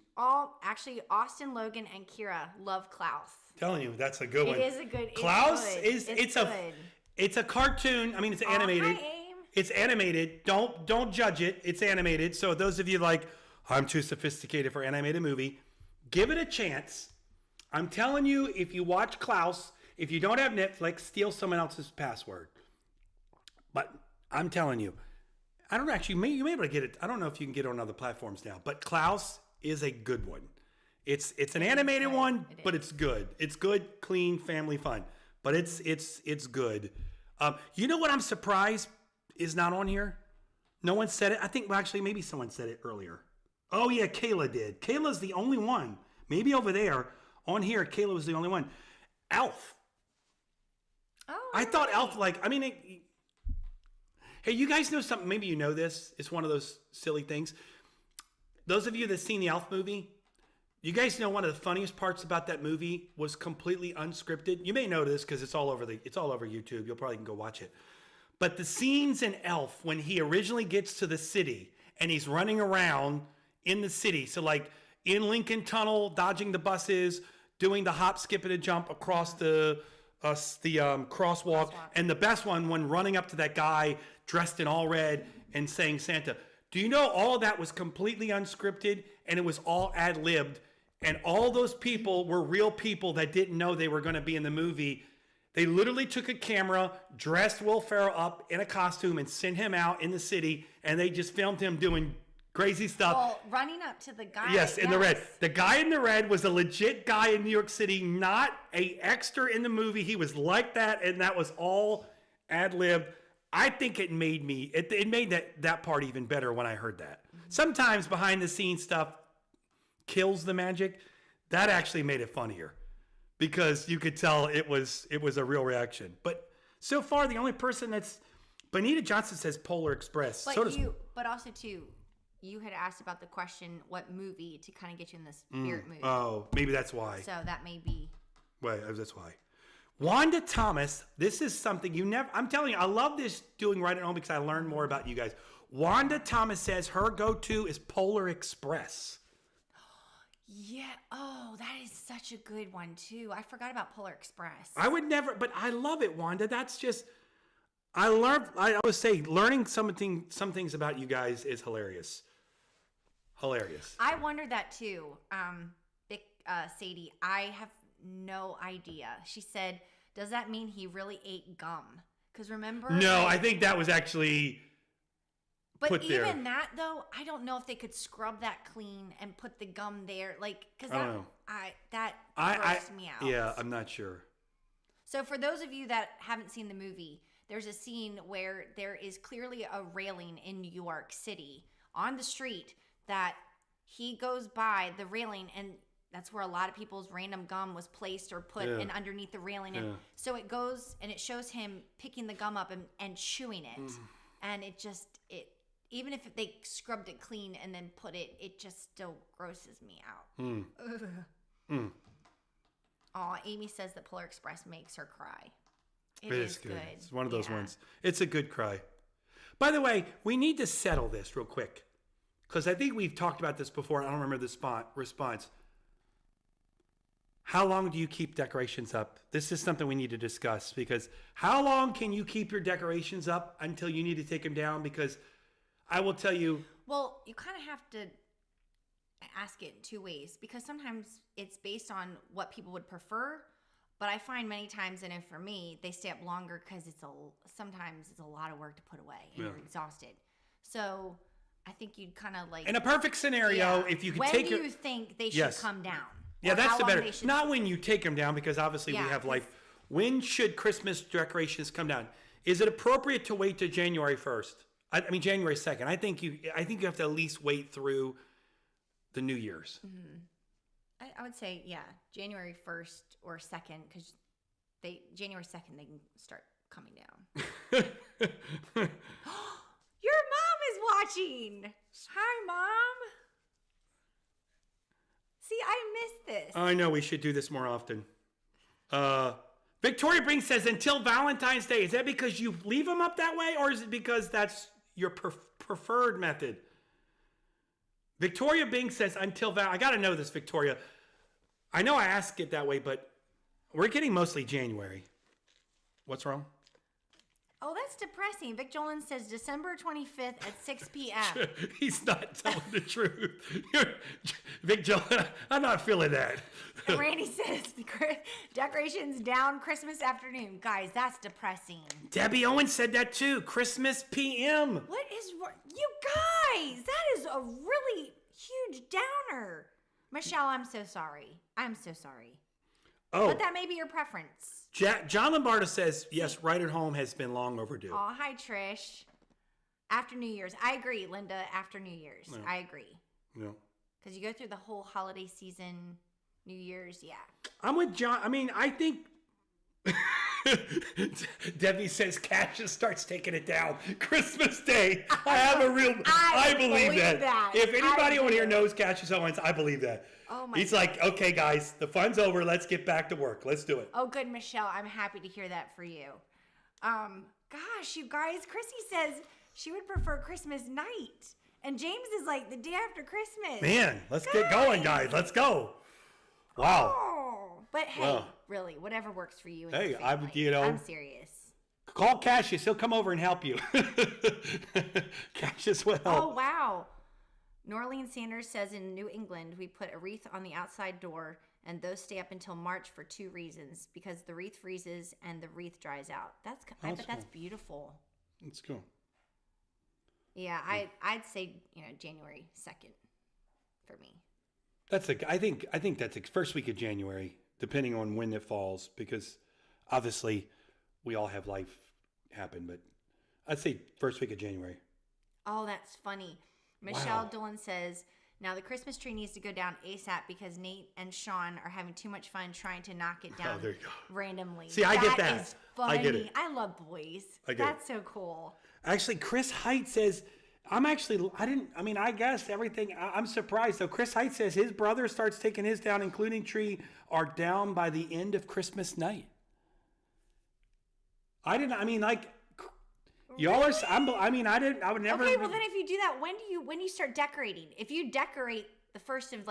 Actually, Austin, Logan, and Kira love Klaus. Telling you, that's a good one. It is a good. Klaus it's good. It's a cartoon. I mean, it's animated. Hi, Aim. It's animated. Don't judge it. It's animated. So those of you like, I'm too sophisticated for animated movie, give it a chance. I'm telling you, if you watch Klaus, if you don't have Netflix, steal someone else's password. But I'm telling you, I don't actually, you may be able to get it. I don't know if you can get it on other platforms now, but Klaus is a good one. It's an animated one, but it's good. It's good, clean, family fun. But it's good. You know what I'm surprised is not on here? No one said it. I think, well, actually, maybe someone said it earlier. Oh, yeah, Kayla did. Kayla's the only one. Maybe over there. On here, Kayla was the only one. Elf. Oh, I thought Elf, hey, you guys know something? Maybe you know this. It's one of those silly things. Those of you that seen the Elf movie, you guys know one of the funniest parts about that movie was completely unscripted. You may know this because it's all over YouTube. You'll probably can go watch it. But the scenes in Elf when he originally gets to the city and he's running around in the city, so like in Lincoln Tunnel, dodging the buses, doing the hop, skip, and a jump across the crosswalk, and the best one when running up to that guy dressed in all red and saying Santa. Do you know all of that was completely unscripted and it was all ad-libbed, and all those people were real people that didn't know they were going to be in the movie. They literally took a camera, dressed Will Ferrell up in a costume, and sent him out in the city, and they just filmed him doing crazy stuff. Well, running up to the guy. Yes, in the red. The guy in the red was a legit guy in New York City, not a extra in the movie. He was like that, and that was all ad-libbed. I think it made that part even better when I heard that. Mm-hmm. Sometimes behind the scenes stuff kills the magic. That actually made it funnier because you could tell it was a real reaction. But so far, the only person that's Bonita Johnson says Polar Express. But but also too. You had asked about the question, what movie, to kind of get you in the spirit mood. Oh, maybe that's why. So that may be. Wait, that's why. Wanda Thomas, this is something I'm telling you, I love this doing Right at Home because I learned more about you guys. Wanda Thomas says her go-to is Polar Express. Yeah. Oh, that is such a good one, too. I forgot about Polar Express. I would never, but I love it, Wanda. That's just, I would say learning some things about you guys is hilarious. Hilarious. I wondered that too. Sadie, I have no idea. She said, does that mean he really ate gum? Because remember? No, I think that was actually put there. But even that, though, I don't know if they could scrub that clean and put the gum there. Like, because that grossed me out. Yeah, I'm not sure. So for those of you that haven't seen the movie, there's a scene where there is clearly a railing in New York City on the street that he goes by the railing, and that's where a lot of people's random gum was placed or put in underneath the railing. And so it goes and it shows him picking the gum up and chewing it. And it even if they scrubbed it clean and then put it just still grosses me out. Oh, Amy says that Polar Express makes her cry. It is good. It's one of those ones. It's a good cry. By the way, we need to settle this real quick. Because I think we've talked about this before. I don't remember the response. How long do you keep decorations up? This is something we need to discuss. Because how long can you keep your decorations up until you need to take them down? Because I will tell you. Well, you kind of have to ask it in two ways. Because sometimes it's based on what people would prefer. But I find many times, and for me, they stay up longer because sometimes it's a lot of work to put away. And you're exhausted. So I think you'd kind of like. In a perfect scenario, if you could take When do you think they should come down? Yeah, that's the better. Not when you take them down, because obviously we have life. When should Christmas decorations come down? Is it appropriate to wait to January 1st? I mean, January 2nd. I think you have to at least wait through the New Year's. Mm-hmm. I would say, January 1st or 2nd, because January 2nd, they can start coming down. Your mom is watching. Hi, Mom. See, I missed this. I know, we should do this more often. Victoria Brink says, until Valentine's Day. Is that because you leave them up that way, or is it because that's your preferred method? Victoria Bing says, until I got to know this, Victoria. I know I ask it that way, but we're getting mostly January. What's wrong? Oh, that's depressing. Vic Jolan says December 25th at 6 p.m. He's not telling the truth. Vic Jolan, I'm not feeling that. And Randy says decorations down Christmas afternoon. Guys, that's depressing. Debbie Owens said that too. Christmas PM. What is... You guys, that is a really huge downer. Michelle, I'm so sorry. I'm so sorry. Oh. But that may be your preference. John Lombardo says, yes, Right at Home has been long overdue. Oh, hi, Trish. After New Year's. I agree, Linda. After New Year's. Yeah. I agree. Yeah. Because you go through the whole holiday season, New Year's, I'm with John. I mean, I think... Debbie says Cassius starts taking it down. Christmas Day. I believe that. If anybody on here knows Cassius Owens, I believe that. Oh my He's like, okay, guys, the fun's over. Let's get back to work. Let's do it. Oh, good, Michelle. I'm happy to hear that for you. Gosh, you guys, Chrissy says she would prefer Christmas night. And James is like the day after Christmas. Man, let's get going, guys. Let's go. Wow. Oh, but hey, really, whatever works for you. Hey, I'm serious. Call Cassius. He'll come over and help you. Cassius will help. Oh, wow. Norleen Sanders says in New England, we put a wreath on the outside door, and those stay up until March for 2 reasons. Because the wreath freezes and the wreath dries out. I bet that's beautiful. That's cool. Yeah, I'd say, January 2nd for me. I think that's the first week of January, depending on when it falls, because obviously we all have life happen, but I'd say first week of January. Oh, that's funny. Michelle Dillon says, now the Christmas tree needs to go down ASAP because Nate and Sean are having too much fun trying to knock it down randomly. See, I get that. That is funny. I get it. I love boys. That's so cool. Actually, Chris Height says, I guess everything, I'm surprised. So Chris Height says his brother starts taking his down, including tree, are down by the end of Christmas night. Y'all are, I would never. Okay, well then if you do that, when do you start decorating? If you decorate the 1st of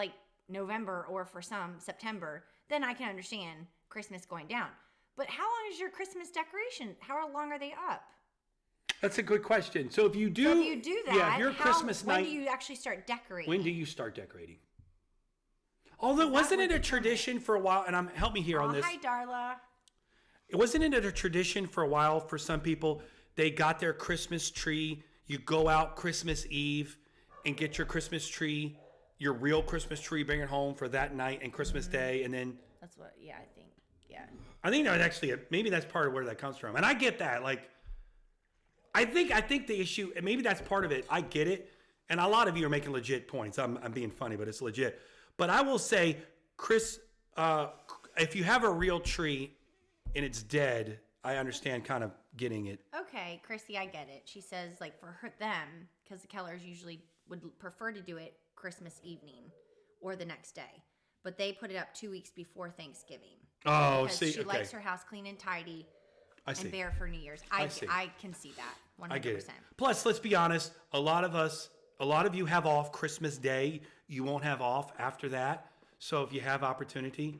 November or for some September, then I can understand Christmas going down. But how long is your Christmas decoration? How long are they up? That's a good question. So if you do that, Christmas night, when do you actually start decorating? When do you start decorating? Although, wasn't it a tradition for a while? And help me here on this. Hi, Darla. Wasn't it a tradition for a while for some people? They got their Christmas tree. You go out Christmas Eve and get your Christmas tree, your real Christmas tree, bring it home for that night and Christmas Day, and then. That's what. Yeah, I think. Yeah. I think that actually maybe that's part of where that comes from, and I get that. I think the issue, and maybe that's part of it. I get it, and a lot of you are making legit points. I'm being funny, but it's legit. But I will say, Chris, if you have a real tree and it's dead, I understand kind of getting it. Okay, Chrissy, I get it. She says for them, because the Kellers usually would prefer to do it Christmas evening or the next day, but they put it up 2 weeks before Thanksgiving. Oh, because she likes her house clean and tidy. And bare for New Year's. I can see that 100%. I get it. Plus, let's be honest. A lot of you have off Christmas Day. You won't have off after that. So if you have opportunity,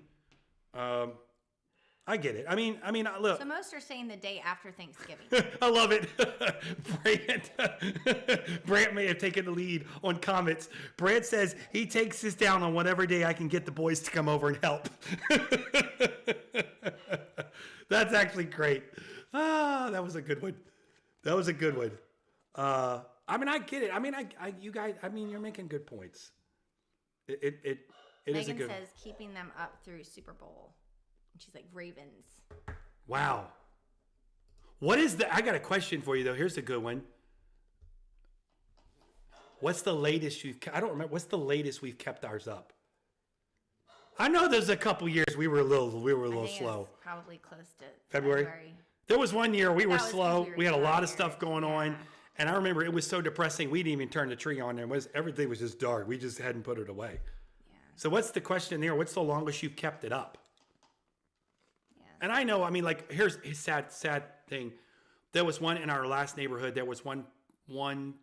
I get it. I mean, look. So most are saying the day after Thanksgiving. I love it. Brant may have taken the lead on comments. Brant says he takes this down on whatever day I can get the boys to come over and help. That's actually great. That was a good one. I get it. You guys, you're making good points. It It is a Megan good says keeping them up through Super Bowl. And she's like, Ravens. Wow. What is the... I got a question for you, though. Here's a good one. What's the latest you've... I don't remember. What's the latest we've kept ours up? I know there's a couple years we were a little slow. It's probably close to February. There was one year we were slow. We had a lot of stuff going on. Yeah. And I remember it was so depressing. We didn't even turn the tree on. Everything was just dark. We just hadn't put it away. Yeah. So what's the question there? What's the longest you've kept it up? Yeah. And I know, I mean, like, here's a sad thing. There was one in our last neighborhood. There was one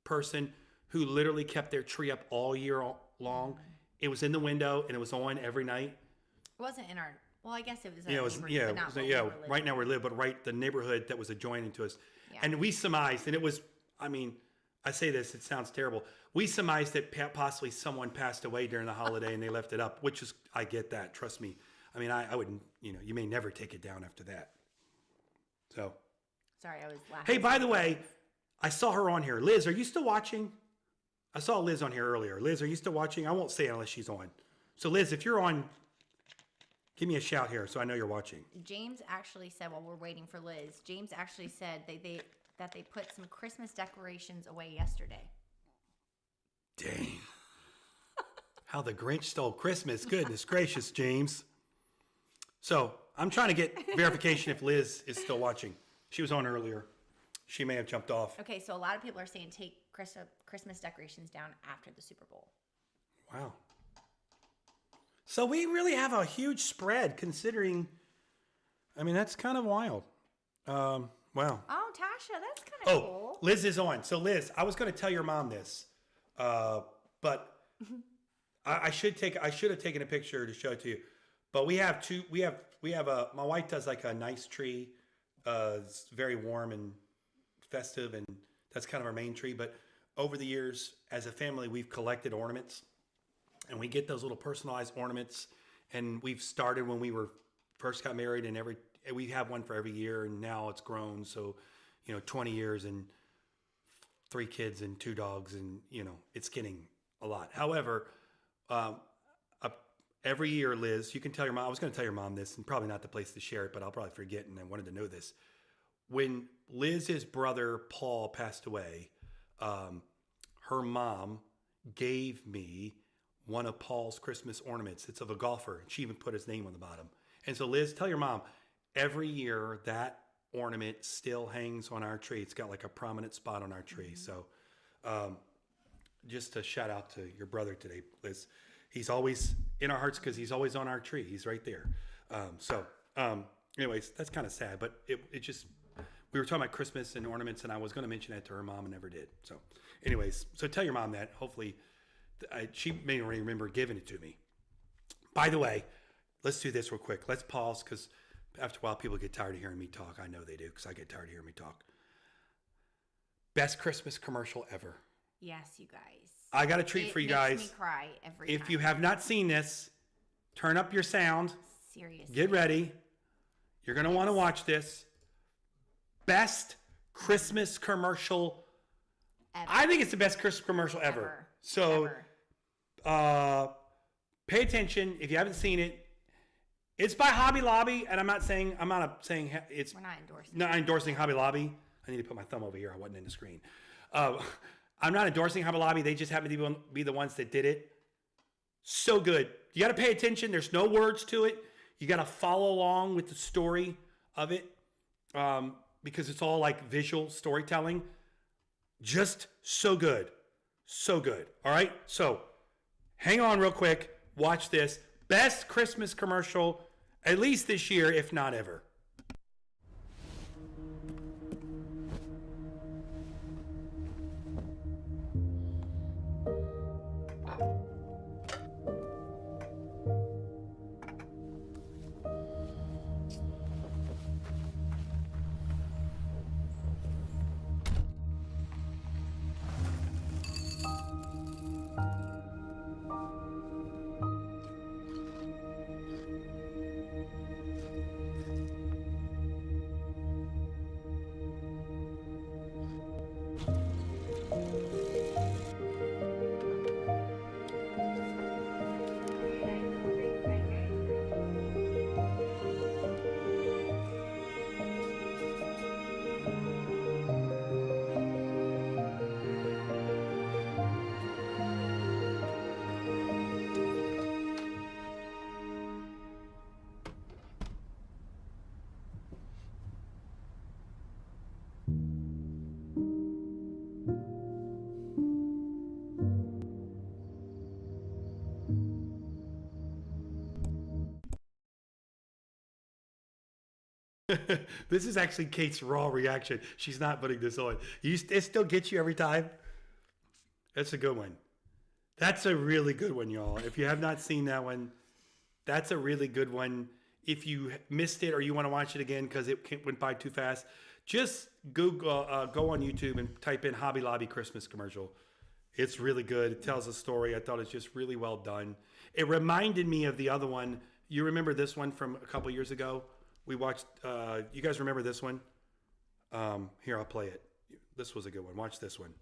person who literally kept their tree up all year long. It was in the window and it was on every night. It wasn't in our... Well, I guess it was. Right now we live, but right the neighborhood that was adjoining to us, and we surmised, and it was. I mean, I say this, it sounds terrible. We surmised that possibly someone passed away during the holiday and they left it up, which is, I get that. Trust me. I mean, I wouldn't. You may never take it down after that. So. Sorry, I was laughing. Hey, by the way, I saw her on here. Liz, are you still watching? I saw Liz on here earlier. Liz, are you still watching? I won't say it unless she's on. So, Liz, if you're on. Give me a shout here so I know you're watching. James actually said, while we're waiting for Liz, James actually said that they put some Christmas decorations away yesterday. Dang. How the Grinch stole Christmas. Goodness gracious, James. So I'm trying to get verification if Liz is still watching. She was on earlier. She may have jumped off. Okay, so a lot of people are saying take Christmas decorations down after the Super Bowl. Wow. So we really have a huge spread considering, I mean, that's kind of wild. Wow. Oh, Tasha, that's kind of cool. Liz is on. So Liz, I was going to tell your mom this, but I should have taken a picture to show it to you. But we have my wife does like a nice tree. It's very warm and festive, and that's kind of our main tree. But over the years, as a family, we've collected ornaments. And we get those little personalized ornaments, and we've started when we were first got married, and we have one for every year, and now it's grown. So, 20 years and 3 kids and 2 dogs, and it's getting a lot. However, every year, Liz, you can tell your mom. I was going to tell your mom this, and probably not the place to share it, but I'll probably forget. And I wanted to know this. When Liz's brother Paul passed away, her mom gave me one of Paul's Christmas ornaments. It's of a golfer. And she even put his name on the bottom. And so, Liz, tell your mom, every year that ornament still hangs on our tree. It's got like a prominent spot on our tree. So just a shout out to your brother today, Liz. He's always in our hearts because he's always on our tree. He's right there. Anyways, that's kind of sad. But it just, we were talking about Christmas and ornaments, and I was going to mention that to her mom and never did. So anyways, so tell your mom that. Hopefully, she may already remember giving it to me. By the way, let's do this real quick. Let's pause because after a while people get tired of hearing me talk. I know they do because I get tired of hearing me talk. Best Christmas commercial ever. Yes, you guys. I got a treat for you guys. It makes me cry every time. If you have not seen this, turn up your sound. Seriously. Get ready. You're going to want to watch this. Christmas commercial ever. I think it's the best Christmas commercial ever. So pay attention if you haven't seen it. It's by Hobby Lobby, and I'm not saying it's. We're not endorsing. Not endorsing Hobby Lobby. I need to put my thumb over here. I wasn't in the screen. I'm not endorsing Hobby Lobby. They just happen to be the ones that did it. So good. You got to pay attention. There's no words to it. You got to follow along with the story of it because it's all like visual storytelling. Just so good. So good. All right. So hang on real quick. Watch this. Best Christmas commercial, at least this year, if not ever. This is actually Kate's raw reaction. She's not putting this on. It still gets you every time. That's a good one. That's a really good one, y'all. If you have not seen that one, that's a really good one. If you missed it or you want to watch it again because it went by too fast, just Google, go on YouTube and type in Hobby Lobby Christmas commercial. It's really good. It tells a story. I thought it's just really well done. It reminded me of the other one. You remember this one from a couple years ago? We watched, you guys remember this one? Here, I'll play it. This was a good one. Watch this one.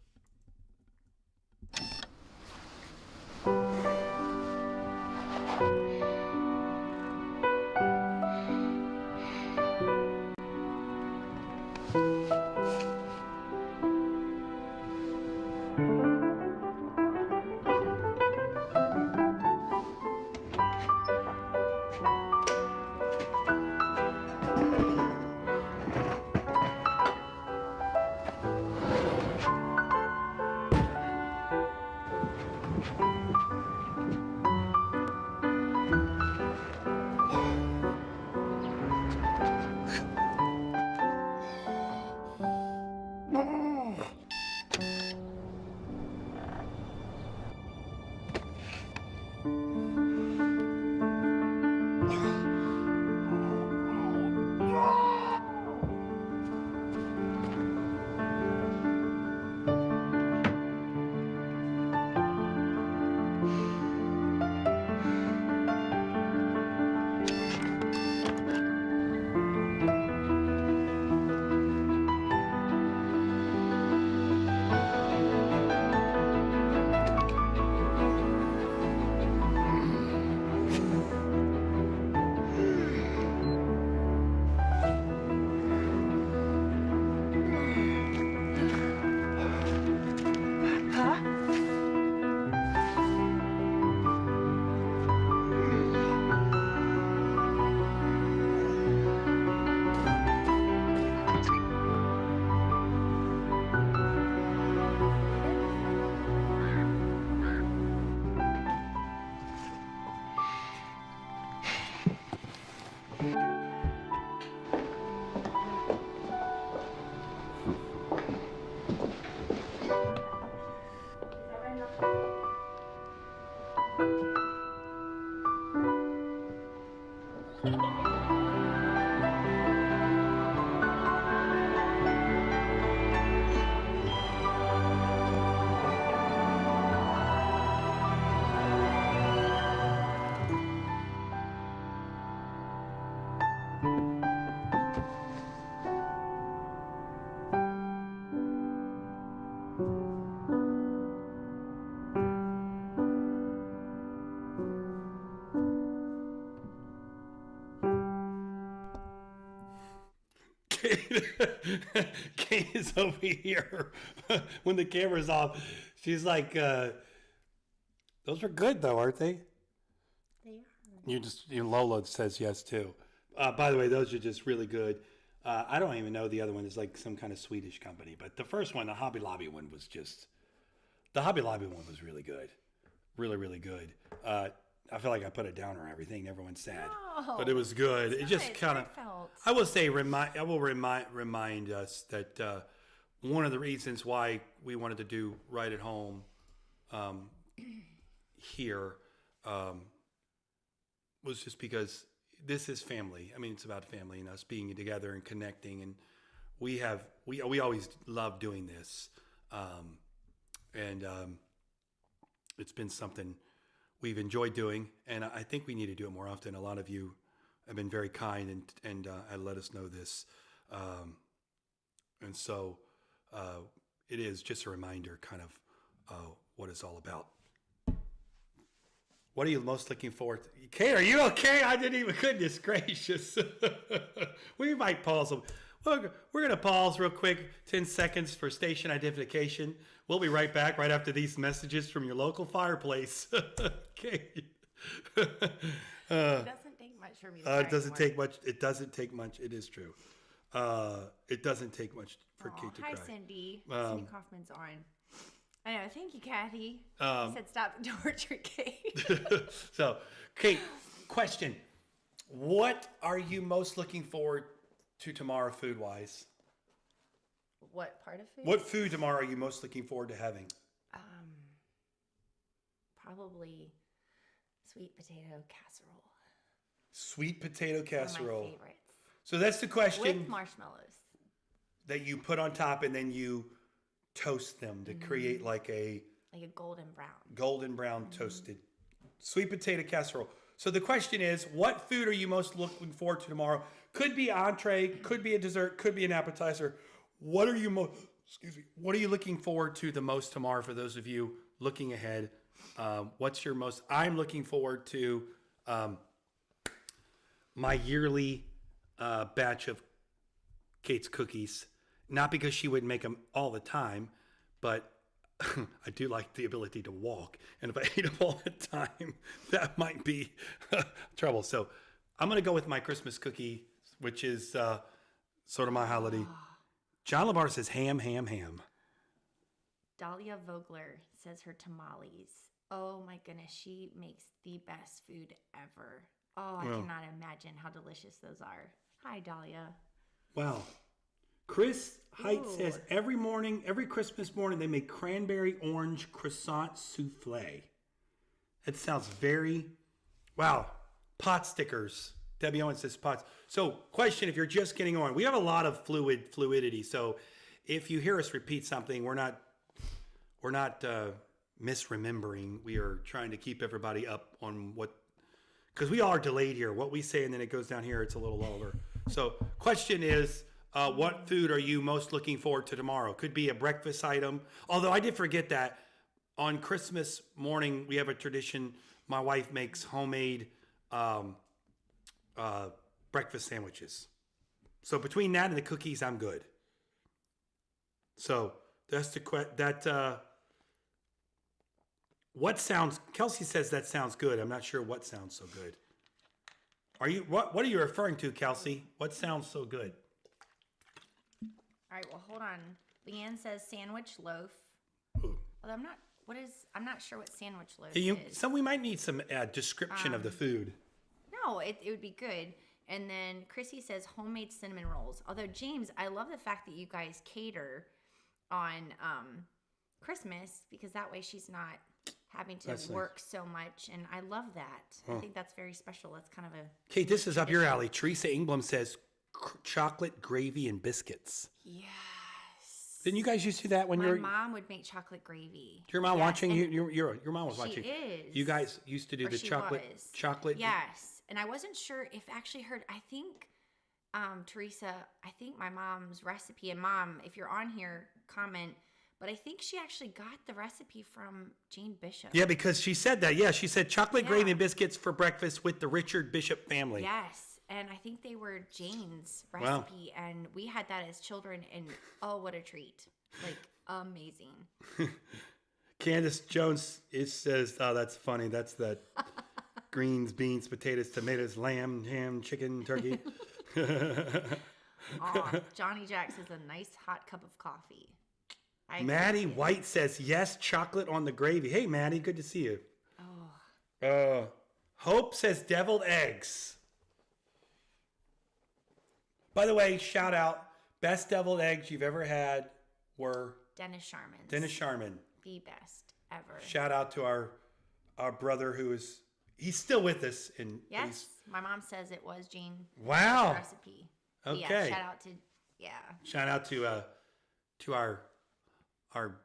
Kate is over here when the camera's off. She's like, those are good though, aren't they? They are. Lola says yes too. By the way, those are just really good. I don't even know the other one is like some kind of Swedish company, but the first one, the Hobby Lobby one was really good. Really, really good. I feel like I put a downer on everything. Everyone's sad, but it was good. It just kind of. I will say, remind us that one of the reasons why we wanted to do Right at Home here was just because this is family. I mean, it's about family and us being together and connecting, and we always love doing this, and it's been something we've enjoyed doing, and I think we need to do it more often. A lot of you have been very kind and let us know this, and so it is just a reminder, kind of what it's all about. What are you most looking forward to? Kate, are you okay? I didn't even. Goodness gracious. We might pause. We're going to pause real quick, 10 seconds for station identification. We'll be right back right after these messages from your local fireplace. Okay. It doesn't take much for me to it doesn't take much. It doesn't take much. It is true. It doesn't take much for Kate to cry. Hi, Cindy. Cindy Kaufman's on. I know. Thank you, Kathy. You said stop the torture, Kate. So, Kate, question. What are you most looking forward to tomorrow food-wise? What part of food? What food tomorrow are you most looking forward to having? Probably sweet potato casserole. Sweet potato casserole. One of my favorites. So that's the question. With marshmallows. That you put on top and then you toast them to create like a golden brown. Golden brown toasted sweet potato casserole. So the question is, what food are you most looking forward to tomorrow? Could be entree, could be a dessert, could be an appetizer. What are you What are you looking forward to the most tomorrow for those of you looking ahead? What's your most? I'm looking forward to my yearly batch of Kate's cookies. Not because she would make them all the time, but I do like the ability to walk. And if I ate them all the time, that might be trouble. So I'm going to go with my Christmas cookie, which is sort of my holiday. John Labar says ham, ham, ham. Dahlia Vogler says her tamales. Oh my goodness, she makes the best food ever. Oh, I cannot imagine how delicious those are. Hi, Dahlia. Wow. Chris Height says every Christmas morning, they make cranberry orange croissant souffle. It sounds wow. Pot stickers. Debbie Owens says pots. So question, if you're just getting on, we have a lot of fluidity. So if you hear us repeat something, we're not misremembering. We are trying to keep everybody up on because we all are delayed here. What we say and then it goes down here, it's a little lower. So question is, what food are you most looking forward to tomorrow? Could be a breakfast item. Although I did forget that on Christmas morning, we have a tradition. My wife makes homemade breakfast sandwiches. So between that and the cookies, I'm good. So that's Kelsey says that sounds good. I'm not sure what sounds so good. What are you referring to, Kelsey? What sounds so good? All right, well, hold on. Leanne says sandwich loaf. Ooh. Although I'm not sure what sandwich loaf is. We might need some description of the food. No, it would be good. And then Chrissy says homemade cinnamon rolls. Although, James, I love the fact that you guys cater on Christmas because that way she's not having to work so much. And I love that. I think that's very special. That's kind of a... Kate, this is up your alley. Teresa Engblom says chocolate gravy and biscuits. Yes. Didn't you guys used to do that when My mom would make chocolate gravy. Your mom watching? Your mom was watching. She is. You guys used to do the chocolate. Yes. And I wasn't sure if I actually heard, I think, Teresa, I think my mom's recipe, and Mom, if you're on here, comment, but I think she actually got the recipe from Jane Bishop. Yeah, because she said that. Yeah, she said chocolate gravy and biscuits for breakfast with the Richard Bishop family. Yes. And I think they were Jane's recipe, and we had that as children, and oh, what a treat. Like, amazing. Candace Jones says, oh, that's funny. That's that greens, beans, potatoes, tomatoes, lamb, ham, chicken, turkey. Johnny Jack says a nice hot cup of coffee. Maddie White says, yes, chocolate on the gravy. Hey, Maddie, good to see you. Hope says deviled eggs. By the way, shout out, best deviled eggs you've ever had were... Dennis Sharman. The best ever. Shout out to our brother he's still with us. Yes, my mom says it was Jane. Wow. Recipe. Okay. Yeah, shout out to our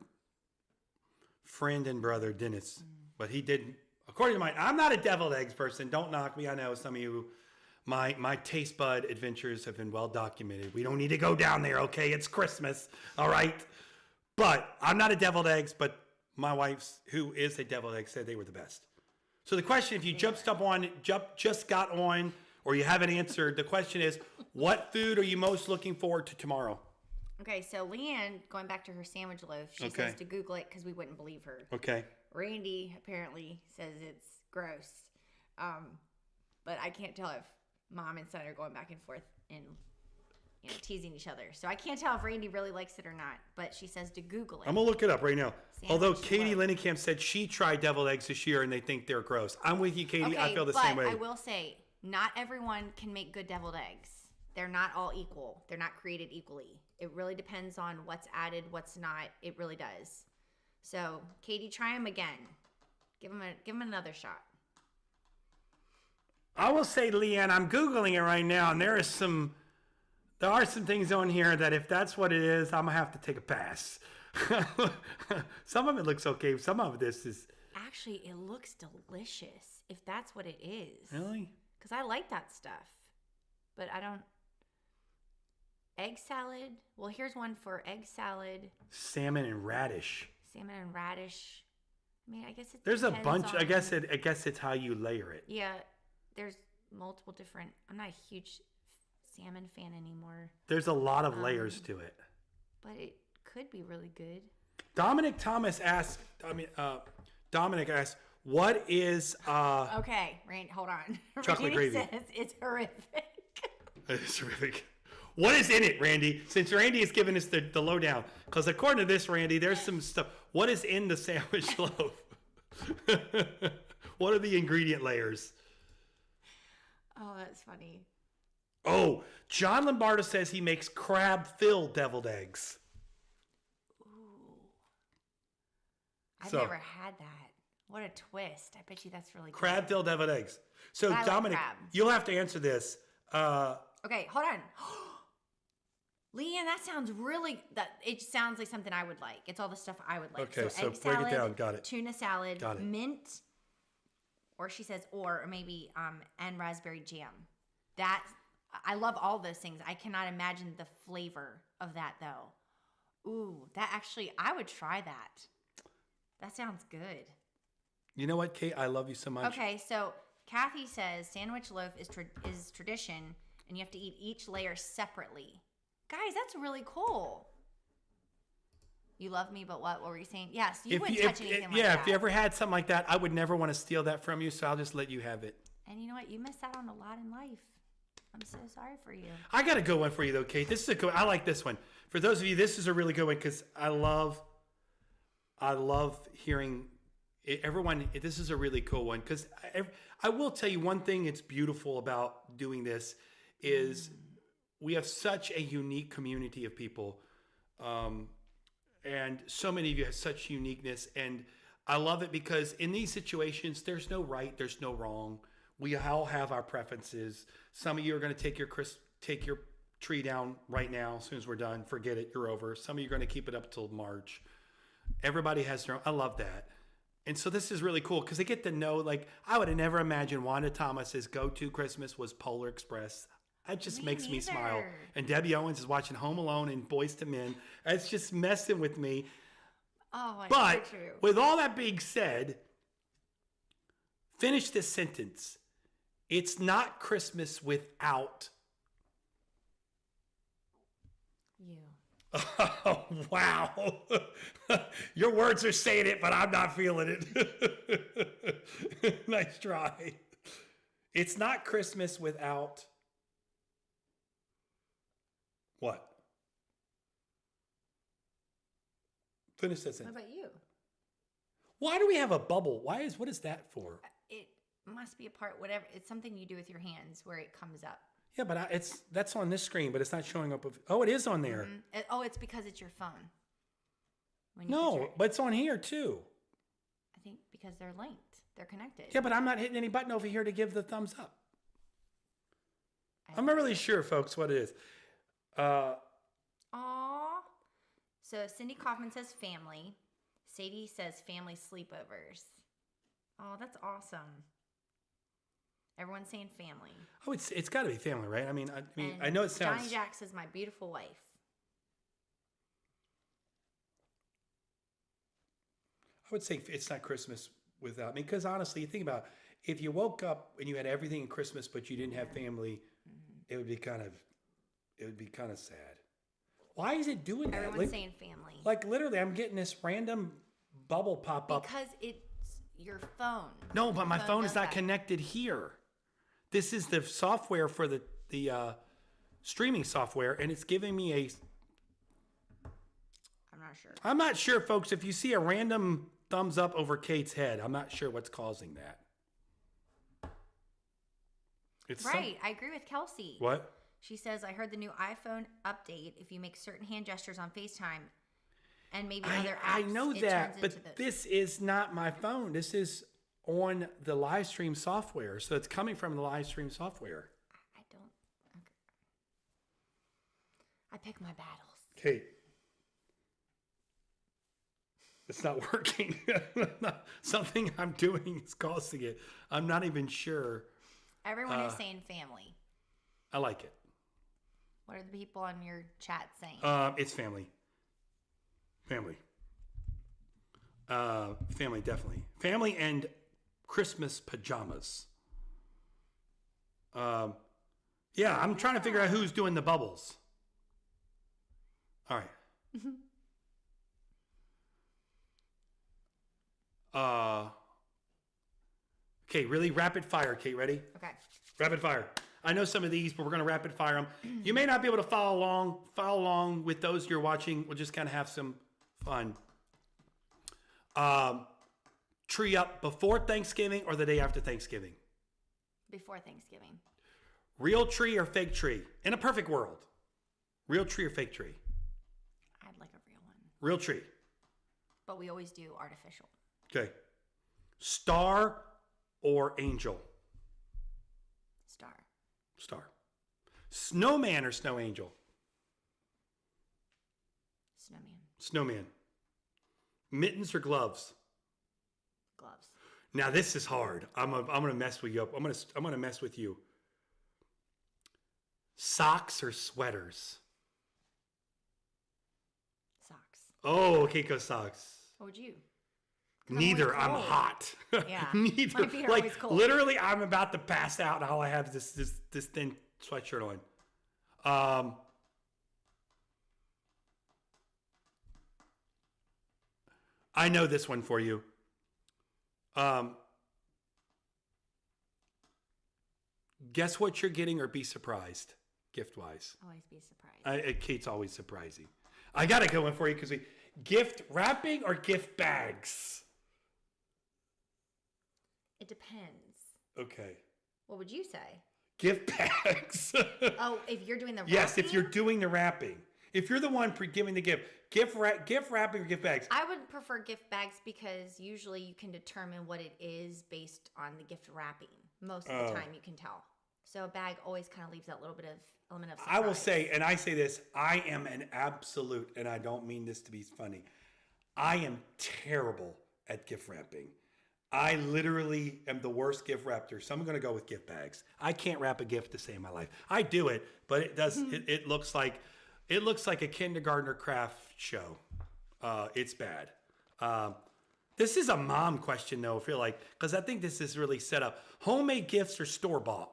friend and brother, Dennis. But he didn't, according to mine, I'm not a deviled eggs person. Don't knock me. I know some of you... My taste bud adventures have been well documented. We don't need to go down there, okay? It's Christmas, all right? But I'm not a deviled eggs, but my wife's, who is a deviled egg, said they were the best. So the question, if you just got on, or you haven't answered, the question is, what food are you most looking forward to tomorrow? Okay, so Leanne, going back to her sandwich loaf, she says to Google it because we wouldn't believe her. Okay. Randy apparently says it's gross. But I can't tell if Mom and son are going back and forth and teasing each other. So I can't tell if Randy really likes it or not, but she says to Google it. I'm going to look it up right now. Although Katie Linekamp said she tried deviled eggs this year and they think they're gross. I'm with you, Katie. Okay, I feel the same way. I will say, not everyone can make good deviled eggs. they're not all equal. They're not created equally. It really depends on what's added, what's not. It really does. So, Katie, try them again. Give them another shot. I will say, Leanne, I'm Googling it right now, and there are some things on here that if that's what it is, I'm going to have to take a pass. Some of it looks okay. Some of this is... Actually, it looks delicious, if that's what it is. Really? Because I like that stuff. But I don't... Egg salad. Well, here's one for egg salad. Salmon and radish. Salmon and radish. I mean, I guess it There's a bunch. on, I guess it's how you layer it. Yeah, there's multiple different... I'm not a huge salmon fan anymore. There's a lot of layers to it. But it could be really good. Dominic asked, what is... Okay, hold on. Chocolate Randy gravy. says it's horrific. It's horrific. What is in it, Randy? Since Randy has given us the lowdown. Because according to this, Randy, there's some stuff. What is in the sandwich loaf? What are the ingredient layers? Oh, that's funny. Oh, John Lombardo says he makes crab-filled deviled eggs. Ooh. I've never had that. What a twist. I bet you that's really good. Crab-filled deviled eggs. So, Dominic, you'll have to answer this. Okay, hold on. Leanne, that sounds it sounds like something I would like. It's all the stuff I would like. Okay, so egg break salad, it down. Got it. Tuna salad, Got it. mint, or she says, or maybe, and raspberry jam. I love all those things. I cannot imagine the flavor of that though. Ooh, that actually, I would try that. That sounds good. You know what, Kate? I love you so much. Okay, so Kathy says sandwich loaf is tradition, and you have to eat each layer separately. Guys, that's really cool. You love me, but what? What were you saying? Yes, you wouldn't touch anything like that. Yeah, if you ever had something like that, I would never want to steal that from you, so I'll just let you have it. And you know what? You missed out on a lot in life. I'm so sorry for you. I got a good one for you, though, Kate. This is a good one. I like this one. For those of you, this is a really good one because I love hearing everyone. This is a really cool one because I will tell you one thing that's beautiful about doing this is we have such a unique community of people. And so many of you have such uniqueness. And I love it because in these situations, there's no right, there's no wrong. We all have our preferences. Some of you are going to take your tree down right now. As soon as we're done, forget it, you're over. Some of you are going to keep it up till March. Everybody has their own. I love that. And so this is really cool because they get to know, like, I would have never imagined Wanda Thomas's go-to Christmas was Polar Express. That just makes me smile. And Debbie Owens is watching Home Alone and Boyz II Men. It's just messing with me. Oh, my God. But with all that being said, finish this sentence. It's not Christmas without you. Oh, wow. Your words are saying it, but I'm not feeling it. Nice try. It's not Christmas without what? Finish that sentence. What about you? Why do we have a bubble? What is that for? It must be a part, whatever. It's something you do with your hands where it comes up. Yeah, but that's on this screen, but it's not showing up. Oh, it is on there. Mm-hmm. It's because it's your phone. But it's on here too. I think because they're linked. They're connected. Yeah, but I'm not hitting any button over here to give the thumbs up. I'm not really sure, folks, what it is. Aww. So Cindy Kaufman says family. Sadie says family sleepovers. Oh, that's awesome. Everyone's saying family. Oh, it's got to be family, right? I mean, I know it sounds. Johnny Jack says my beautiful wife. I would say it's not Christmas without me, because honestly, you think about it, if you woke up and you had everything in Christmas but you didn't have family, it would be kind of sad. Why is it doing that? Everyone's saying family. Like literally, I'm getting this random bubble pop up because it's your phone. No, but my phone is not connected here. This is the software for the streaming software, and it's giving me a. I'm not sure. I'm not sure, folks. If you see a random thumbs up over Kate's head, I'm not sure what's causing that. Right, I agree with Kelsey. What? She says, I heard the new iPhone update. If you make certain hand gestures on FaceTime and maybe other apps, I know that, but this is not my phone. This is on the live stream software. So it's coming from the live stream software. I don't. Okay. I pick my battles. Kate. It's not working. Something I'm doing is causing it. I'm not even sure. Everyone is saying family. I like it. What are the people on your chat saying? It's family. Family. Family, definitely. Family and Christmas pajamas. Yeah, I'm trying to figure out who's doing the bubbles. All right. Okay, really rapid fire, Kate. Ready? Okay. Rapid fire. I know some of these, but we're going to rapid fire them. You may not be able to follow along with those you're watching. We'll just kind of have some fun. Tree up before Thanksgiving or the day after Thanksgiving? Before Thanksgiving. Real tree or fake tree? In a perfect world. Real tree or fake tree? I'd like a real one. Real tree. But we always do artificial. Okay. Star or angel? Star. Star. Snowman or snow angel? Snowman. Snowman. Mittens or gloves? Gloves. Now this is hard. I'm gonna mess with you up. I'm gonna mess with you. Socks or sweaters? Socks. Oh, okay, go socks. What would you? Neither. I'm hot. Yeah. Neither. My feet are like always cold. literally, I'm about to pass out, and all I have is this thin sweatshirt on. I know this one for you. Guess what you're getting, or be surprised, gift wise. Always be surprised. Kate's always surprising. I got to go in for you because we gift wrapping or gift bags. It depends. Okay. What would you say? Gift bags. Oh, if you're doing the wrapping? Yes, if you're doing the wrapping. If you're the one giving the gift. Gift wrapping or gift bags? I would prefer gift bags because usually you can determine what it is based on the gift wrapping. Most of the time you can tell. So a bag always kind of leaves that little bit of element of surprise. I will say, and I say this, I am an absolute, and I don't mean this to be funny, I am terrible at gift wrapping. I literally am the worst gift wrapper, so I'm going to go with gift bags. I can't wrap a gift to save my life. I do it, but it does. It looks like a kindergartner craft show. It's bad. This is a mom question, though. I feel like because I think this is really set up. Homemade gifts or store bought?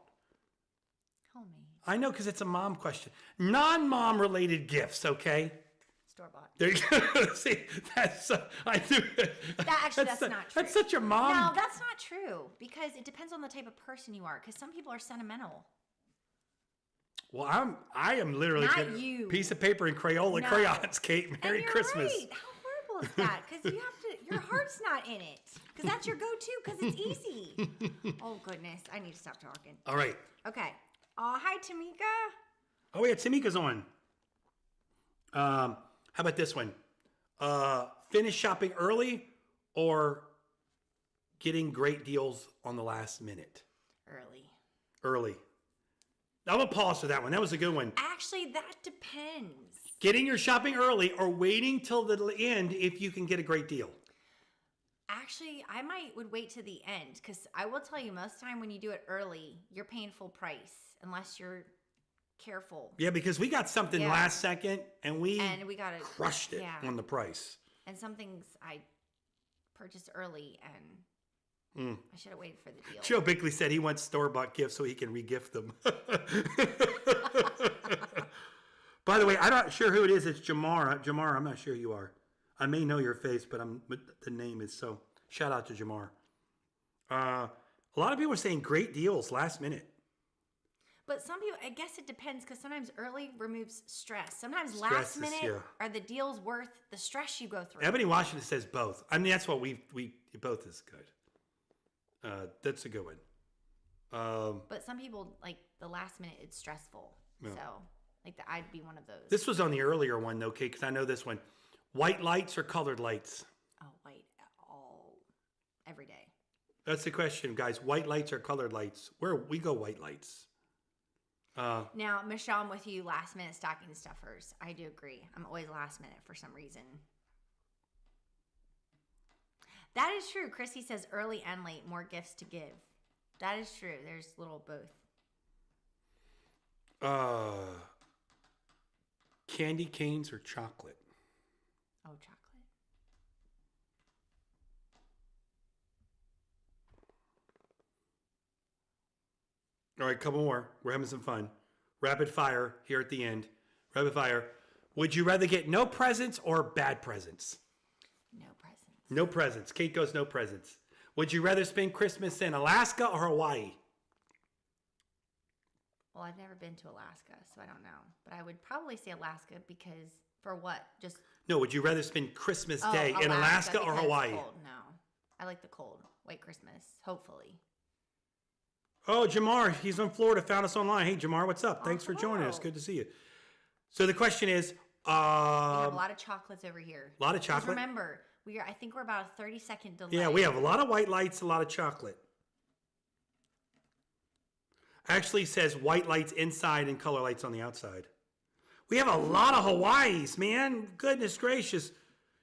Homemade. I know because it's a mom question. Non-mom related gifts, okay? Store bought. There you go. See, that's I do. That's not true. That's such a mom. No, that's not true because it depends on the type of person you are. Because some people are sentimental. Well, I am literally Not you. Piece of paper and Crayola crayons, Kate. Merry and you're Christmas. Right. How horrible is that? Because you have to. Your heart's not in it. Because that's your go-to. Because it's easy. Oh goodness, I need to stop talking. All right. Okay. Hi, Tamika. Oh yeah, Tamika's on. How about this one? Finish shopping early or getting great deals on the last minute? Early. I'm going to pause for that one. That was a good one. Actually, that depends. Getting your shopping early or waiting till the end if you can get a great deal? Actually, I would wait to the end because I will tell you most time when you do it early, you're paying full price unless you're careful. Yeah, because we got something last second and we got crushed it on the price. And some things I purchased early and I should have waited for the deal. Joe Bickley said he wants store-bought gifts so he can re-gift them. By the way, I'm not sure who it is. It's Jamar. Jamar, I'm not sure who you are. I may know your face, but the name is so. Shout out to Jamar. A lot of people are saying great deals last minute. But some people, I guess it depends because sometimes early removes stress. Sometimes last minute are the deals worth the stress you go through. Ebony Washington says both. I mean, that's what we both is good. That's a good one. But some people, like the last minute, it's stressful. So, like, I'd be one of those. This was on the earlier one, though, Kate, because I know this one. White lights or colored lights? Oh, white every day. That's the question, guys. White lights or colored lights? We go white lights. Now, Michelle, I'm with you. Last minute stocking stuffers. I do agree. I'm always last minute for some reason. That is true. Chrissy says early and late, more gifts to give. That is true. There's little both. Candy canes or chocolate? Oh, chocolate. All right, couple more. We're having some fun. Rapid fire here at the end. Rapid fire. Would you rather get no presents or bad presents? No presents. No presents. Kate goes no presents. Would you rather spend Christmas in Alaska or Hawaii? Well, I've never been to Alaska, so I don't know. But I would probably say Alaska because for what? Just no. Would you rather spend Christmas Day in Alaska or Hawaii? Cold. No, I like the cold. White Christmas, hopefully. Oh, Jamar, he's in Florida. Found us online. Hey, Jamar, what's up? Thanks for joining us. Good to see you. So the question is, we have a lot of chocolates over here. A lot of chocolate. Just remember, I think we're about a 30-second delay. Yeah, we have a lot of white lights, a lot of chocolate. Actually says white lights inside and color lights on the outside. We have a lot of Hawaiis, man. Goodness gracious.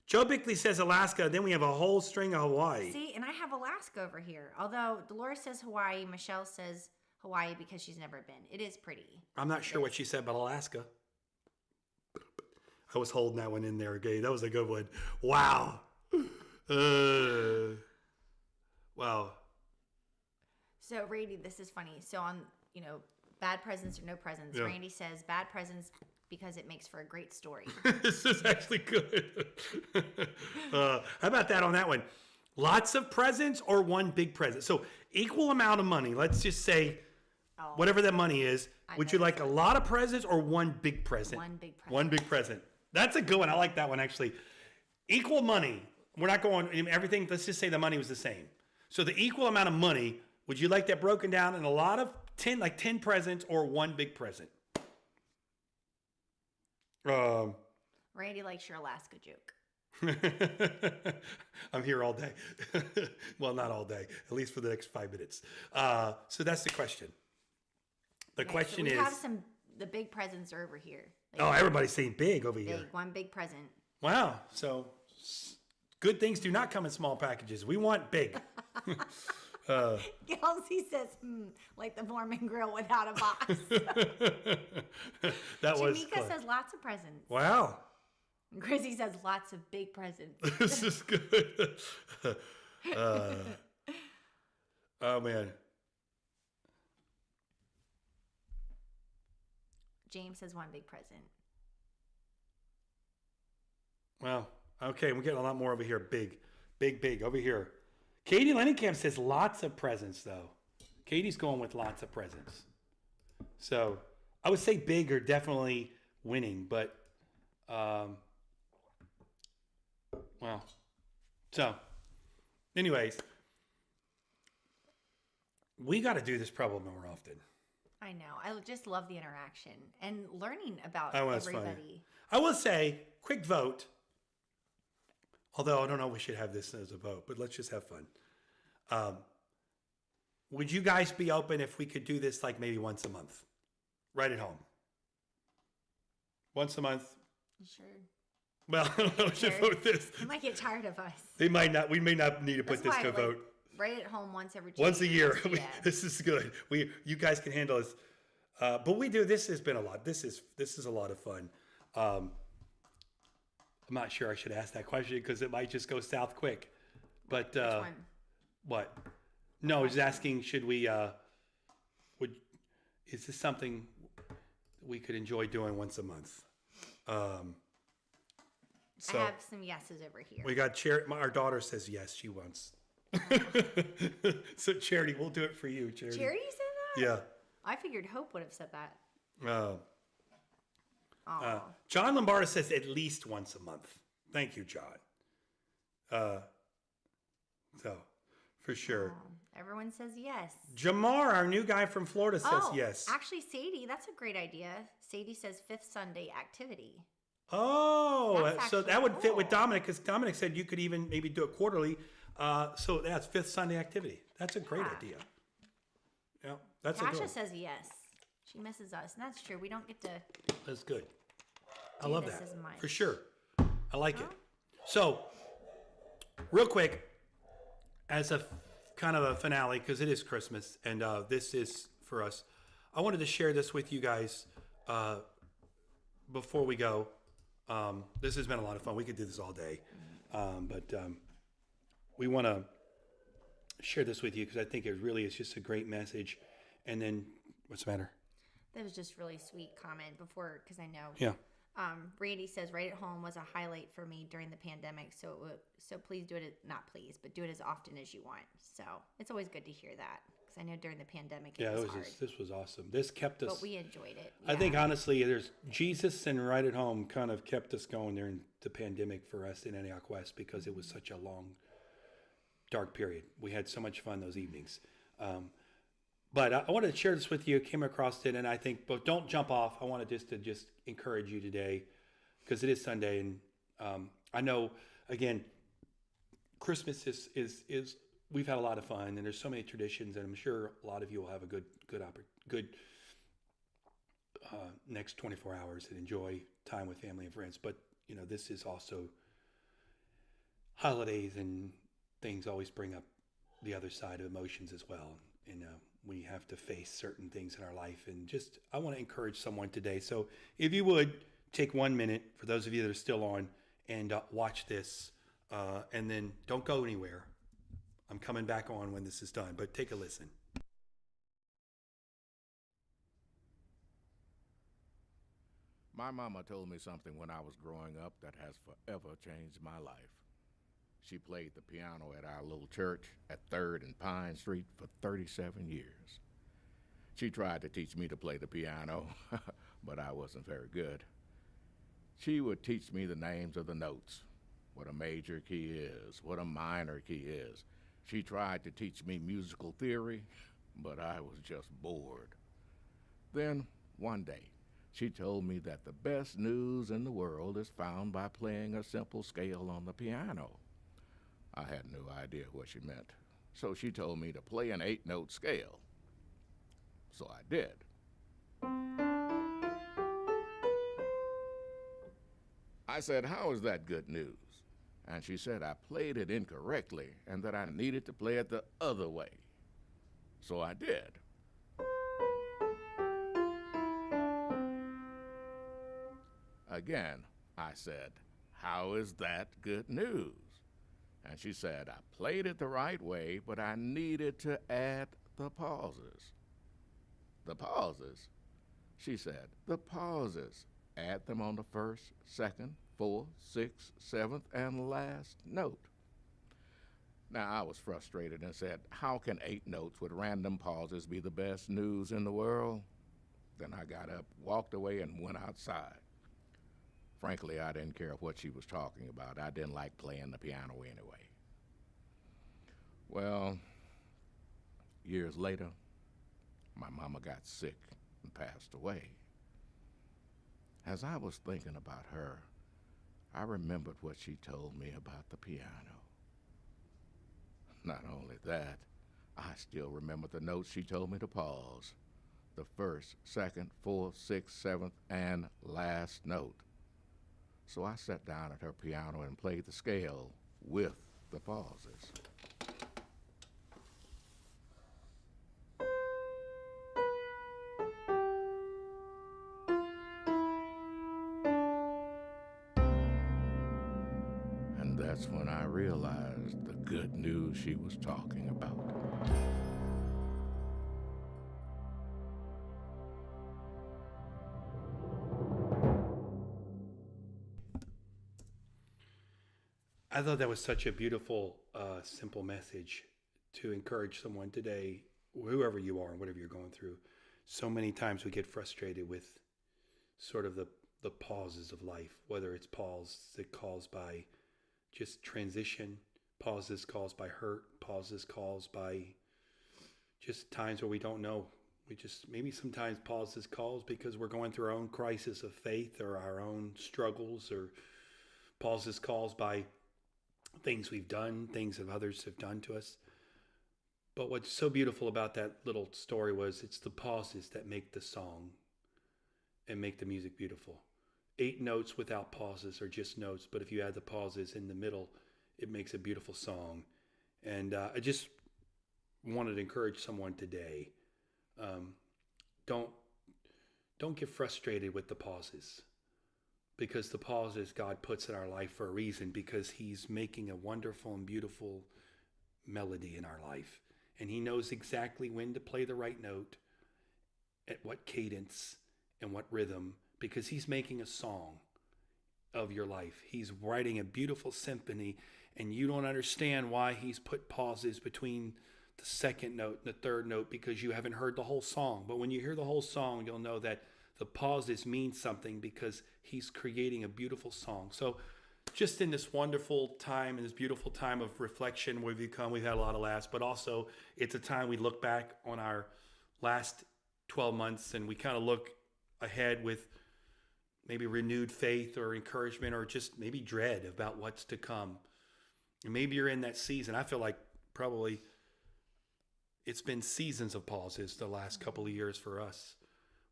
Joe Bickley says Alaska, then we have a whole string of Hawaii. See, and I have Alaska over here. Although Dolores says Hawaii, Michelle says Hawaii because she's never been. It is pretty. I'm not sure what she said about Alaska. I was holding that one in there, okay? That was a good one. Wow. Wow. So, Randy, this is funny. So, on, bad presents or no presents, yeah. Randy says bad presents because it makes for a great story. This is actually good. How about that on that one? Lots of presents or one big present? So, equal amount of money. Let's just say whatever that money is. Would you like a lot of presents or one big present? One big present. One big present. That's a good one. I like that one, actually. Equal money. We're not going everything. Let's just say the money was the same. So, the equal amount of money. Would you like that broken down in a lot of 10 presents or one big present? Randy likes your Alaska joke. I'm here all day. Well, not all day, at least for the next 5 minutes. So that's the question. The question is... the big presents are over here. Everybody's saying big over here. One big present. Wow. So good things do not come in small packages. We want big. Kelsey says, like the Mormon grill without a box. Jamaica says lots of presents. Wow. And Chrissy says lots of big presents. This is good. Oh, man. James says one big present. Wow. Okay, we're getting a lot more over here. Big over here. Katie Lennekamp says lots of presents, though. Katie's going with lots of presents. So I would say big are definitely winning, but, well. So, anyways, we got to do this probably more often. I know. I just love the interaction and learning about everybody. Funny. I will say, quick vote. Although I don't know if we should have this as a vote, but let's just have fun. Would you guys be open if we could do this like maybe once a month? Right at home. Once a month? Sure. Well, I don't know if we should vote this. They might get tired of us. We may not need to put this to a vote. Right at home once every 2 Once a year. Yeah. This is good. You guys can handle this. But we do. This has been a lot. This is a lot of fun. I'm not sure I should ask that question because it might just go south quick. But which one? What? No, he's asking, should we? Is this something we could enjoy doing once a month? So I have some yeses over here. We got our daughter says yes, she wants. So Charity, we'll do it for you, Charity. Charity said that? Yeah. I figured Hope would have said that. John Lombardo says at least once a month. Thank you, John. So For sure. Everyone says yes. Jamar, our new guy from Florida, says yes. Actually, Sadie, that's a great idea. Sadie says fifth Sunday activity. Oh, so that would fit with Dominic, because Dominic said you could even maybe do it quarterly. So that's fifth Sunday activity. That's a great idea. Yeah, that's Tasha a good. says yes. She misses us, and that's true. We don't get to. That's good. I love this that as much. for sure. I like it. So, real quick, as a kind of a finale, because it is Christmas, and this is for us. I wanted to share this with you guys before we go. This has been a lot of fun. We could do this all day, but we want to share this with you because I think it really is just a great message. And then, what's the matter? That was just really sweet comment before, because I know. Yeah. Randy says, right at home was a highlight for me during the pandemic. So please do it, not please, but do it as often as you want. So it's always good to hear that, because I know during the pandemic it was hard. This was awesome. This kept us. But we enjoyed it. Yeah. I think honestly, there's Jesus and Right at Home kind of kept us going during the pandemic for us in Antioch West, because it was such a long, dark period. We had so much fun those evenings. But I wanted to share this with you. I came across it, and I think, but don't jump off. I wanted to just encourage you today, because it is Sunday, and I know, again, Christmas is we've had a lot of fun, and there's so many traditions, and I'm sure a lot of you will have a good next 24 hours and enjoy time with family and friends. But this is also holidays, and things always bring up the other side of emotions as well, and we have to face certain things in our life, and just I want to encourage someone today. So if you would take 1 minute, for those of you that are still on, and watch this, and then don't go anywhere. I'm coming back on when this is done, but take a listen. My mama told me something when I was growing up that has forever changed my life. She played the piano at our little church at 3rd and Pine Street for 37 years. She tried to teach me to play the piano, but I wasn't very good. She would teach me the names of the notes, what a major key is, what a minor key is. She tried to teach me musical theory, but I was just bored. Then, one day, she told me that the best news in the world is found by playing a simple scale on the piano. I had no idea what she meant, so she told me to play an 8-note scale. So I did. I said, "How is that good news?" And she said I played it incorrectly and that I needed to play it the other way. So I did. Again, I said, "How is that good news?" And she said, "I played it the right way, but I needed to add the pauses." "The pauses?" She said, "The pauses. Add them on the 1st, 2nd, 4th, 6th, 7th, and last note." Now, I was frustrated and said, "How can 8 notes with random pauses be the best news in the world?" Then I got up, walked away, and went outside. Frankly, I didn't care what she was talking about. I didn't like playing the piano anyway. Well, years later, my mama got sick and passed away. As I was thinking about her, I remembered what she told me about the piano. Not only that, I still remember the notes she told me to pause. The 1st, 2nd, 4th, 6th, 7th, and last note. So I sat down at her piano and played the scale with the pauses. And that's when I realized the good news she was talking about. I thought that was such a beautiful, simple message to encourage someone today, whoever you are and whatever you're going through. So many times we get frustrated with sort of the pauses of life, whether it's pause that caused by just transition, Pauses caused by hurt, pauses caused by just times where we don't know. We just, maybe sometimes pauses caused because we're going through our own crisis of faith or our own struggles, or pauses caused by things we've done, things that others have done to us. But what's so beautiful about that little story was it's the pauses that make the song and make the music beautiful. 8 notes without pauses are just notes, but if you add the pauses in the middle, it makes a beautiful song. And I just wanted to encourage someone today. Don't get frustrated with the pauses, because the pauses God puts in our life for a reason, because he's making a wonderful and beautiful melody in our life. And he knows exactly when to play the right note, at what cadence and what rhythm, because he's making a song of your life. He's writing a beautiful symphony, and you don't understand why he's put pauses between the second note and the third note, because you haven't heard the whole song. But when you hear the whole song, you'll know that the pauses mean something, because he's creating a beautiful song. So just in this wonderful time, in this beautiful time of reflection, we've had a lot of laughs, but also it's a time we look back on our last 12 months, and we kind of look ahead with maybe renewed faith or encouragement, or just maybe dread about what's to come. And maybe you're in that season. I feel like probably it's been seasons of pauses the last couple of years for us,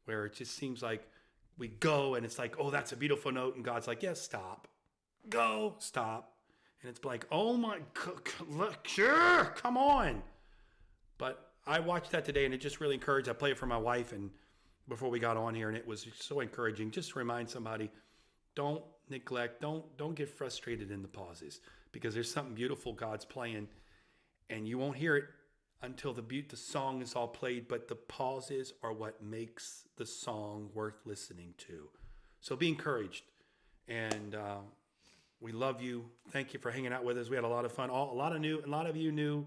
where it just seems like we go and it's like, oh, that's a beautiful note. And God's like, yes, stop, go, stop. And it's like, oh my, look, sure, come on. But I watched that today, and it just really encouraged. I played it for my wife and before we got on here, and it was so encouraging. Just to remind somebody, don't neglect, don't get frustrated in the pauses, because there's something beautiful God's playing, and you won't hear it until the song is all played, but the pauses are what makes the song worth listening to. So be encouraged, and we love you. Thank you for hanging out with us. We had a lot of fun. A lot of you new,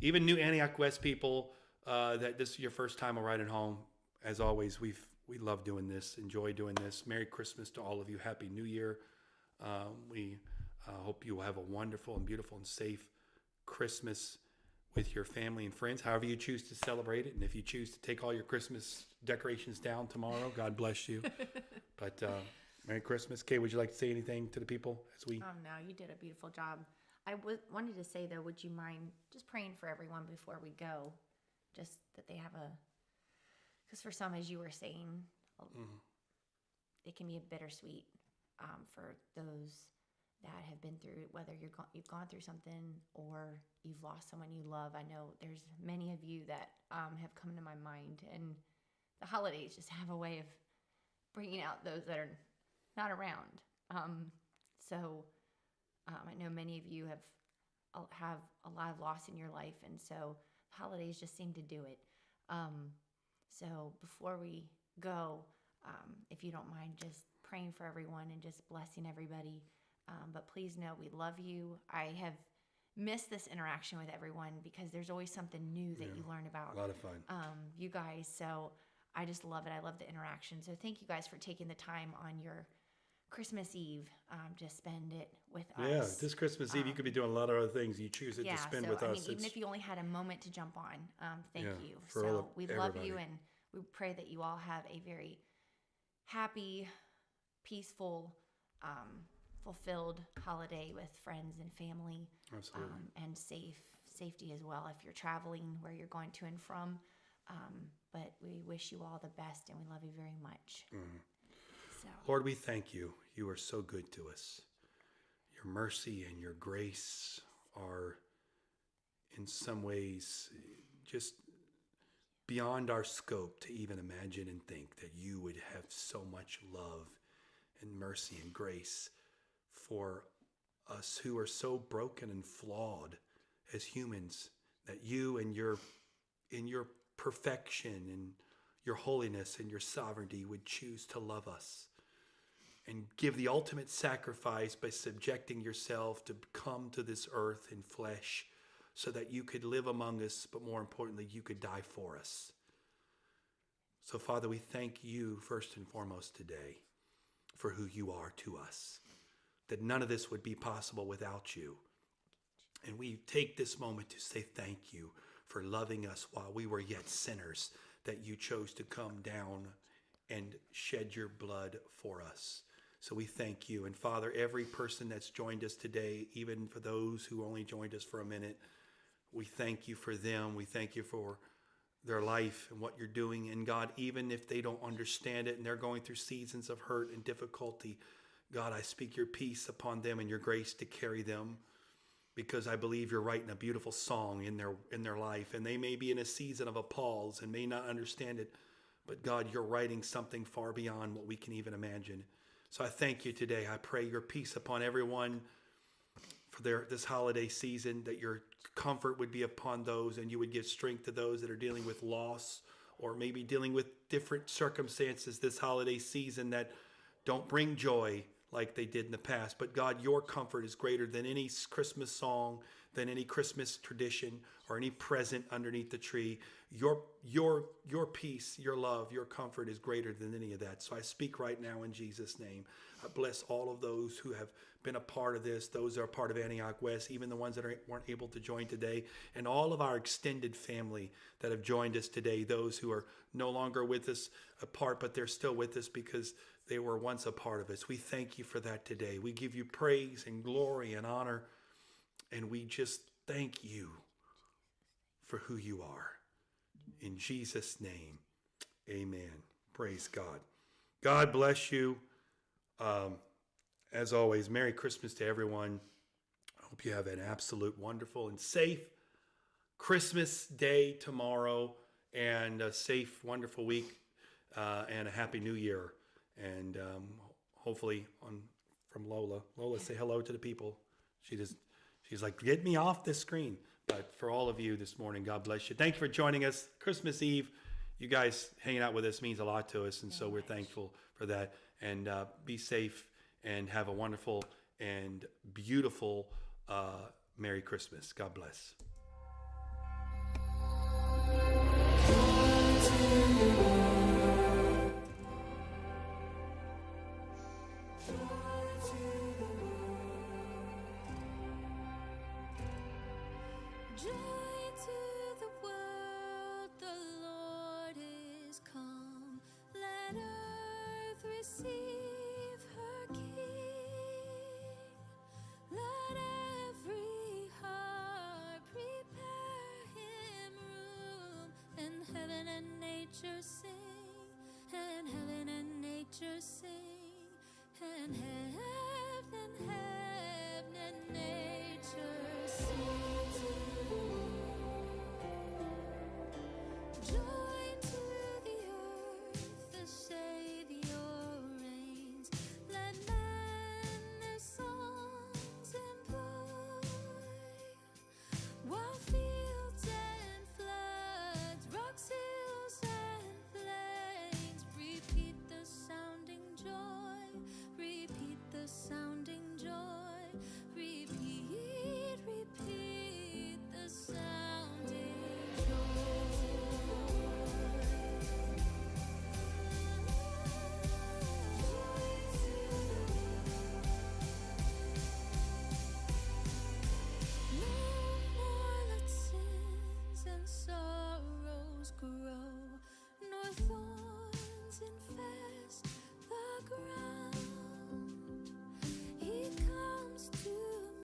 even new Antioch West people, that this is your first time riding home. As always, we love doing this, enjoy doing this. Merry Christmas to all of you. Happy New Year. We hope you will have a wonderful and beautiful and safe Christmas with your family and friends, however you choose to celebrate it. And if you choose to take all your Christmas decorations down tomorrow, God bless you. But Merry Christmas. Kay, would you like to say anything to the people as we... Oh, no, you did a beautiful job. I wanted to say, though, would you mind just praying for everyone before we go? Just that they have a... Because for some, as you were saying, it can be a bittersweet for those that have been through, whether you've gone through something or you've lost someone you love. I know there's many of you that have come to my mind, and the holidays just have a way of bringing out those that are not around. So I know many of you have a lot of loss in your life, and so holidays just seem to do it. So before we go, if you don't mind just praying for everyone and just blessing everybody. But please know we love you. I have missed this interaction with everyone, because there's always something new that you learn about. A lot of fun. You guys. So I just love it. I love the interaction. So thank you guys for taking the time on your Christmas Eve to spend it with us. Yeah, this Christmas Eve, you could be doing a lot of other things. You choose to spend with us. Even if you only had a moment to jump on, thank you. For So we love everybody. you, and we pray that you all have a very happy, peaceful, fulfilled holiday with friends and family. Absolutely. And safety as well if you're traveling where you're going to and from. But we wish you all the best, and we love you very much. So. Lord, we thank you. You are so good to us. Your mercy and your grace are in some ways just beyond our scope to even imagine and think that you would have so much love and mercy and grace for us who are so broken and flawed as humans, that you in your perfection and your holiness and your sovereignty would choose to love us and give the ultimate sacrifice by subjecting yourself to come to this earth in flesh so that you could live among us, but more importantly, you could die for us. So, Father, we thank you first and foremost today for who you are to us, that none of this would be possible without you. And we take this moment to say thank you for loving us while we were yet sinners, that you chose to come down and shed your blood for us. So we thank you. And Father, every person that's joined us today, even for those who only joined us for a minute, we thank you for them. We thank you for their life and what you're doing. And God, even if they don't understand it and they're going through seasons of hurt and difficulty, God, I speak your peace upon them and your grace to carry them, because I believe you're writing a beautiful song in their life. And they may be in a season of a pause and may not understand it, but God, you're writing something far beyond what we can even imagine. So I thank you today. I pray your peace upon everyone for this holiday season, that your comfort would be upon those and you would give strength to those that are dealing with loss or maybe dealing with different circumstances this holiday season that don't bring joy like they did in the past. But God, your comfort is greater than any Christmas song, than any Christmas tradition or any present underneath the tree. Your peace, your love, your comfort is greater than any of that. So I speak right now in Jesus' name. I bless all of those who have been a part of this, those that are part of Antioch West, even the ones that weren't able to join today, and all of our extended family that have joined us today, those who are no longer with us apart, but they're still with us because they were once a part of us. We thank you for that today. We give you praise and glory and honor, and we just thank you for who you are. In Jesus' name, amen. Praise God. God bless you. As always, Merry Christmas to everyone. I hope you have an absolute wonderful and safe Christmas day tomorrow, and a safe, wonderful week, and a Happy New Year. And hopefully from Lola. Lola, say hello to the people. She's like, get me off this screen. But for all of you this morning, God bless you. Thank you for joining us. Christmas Eve, you guys hanging out with us means a lot to us. And so we're thankful for that. And be safe and have a wonderful and beautiful Merry Christmas. God bless. Joy to the world, the Lord is come. Let earth receive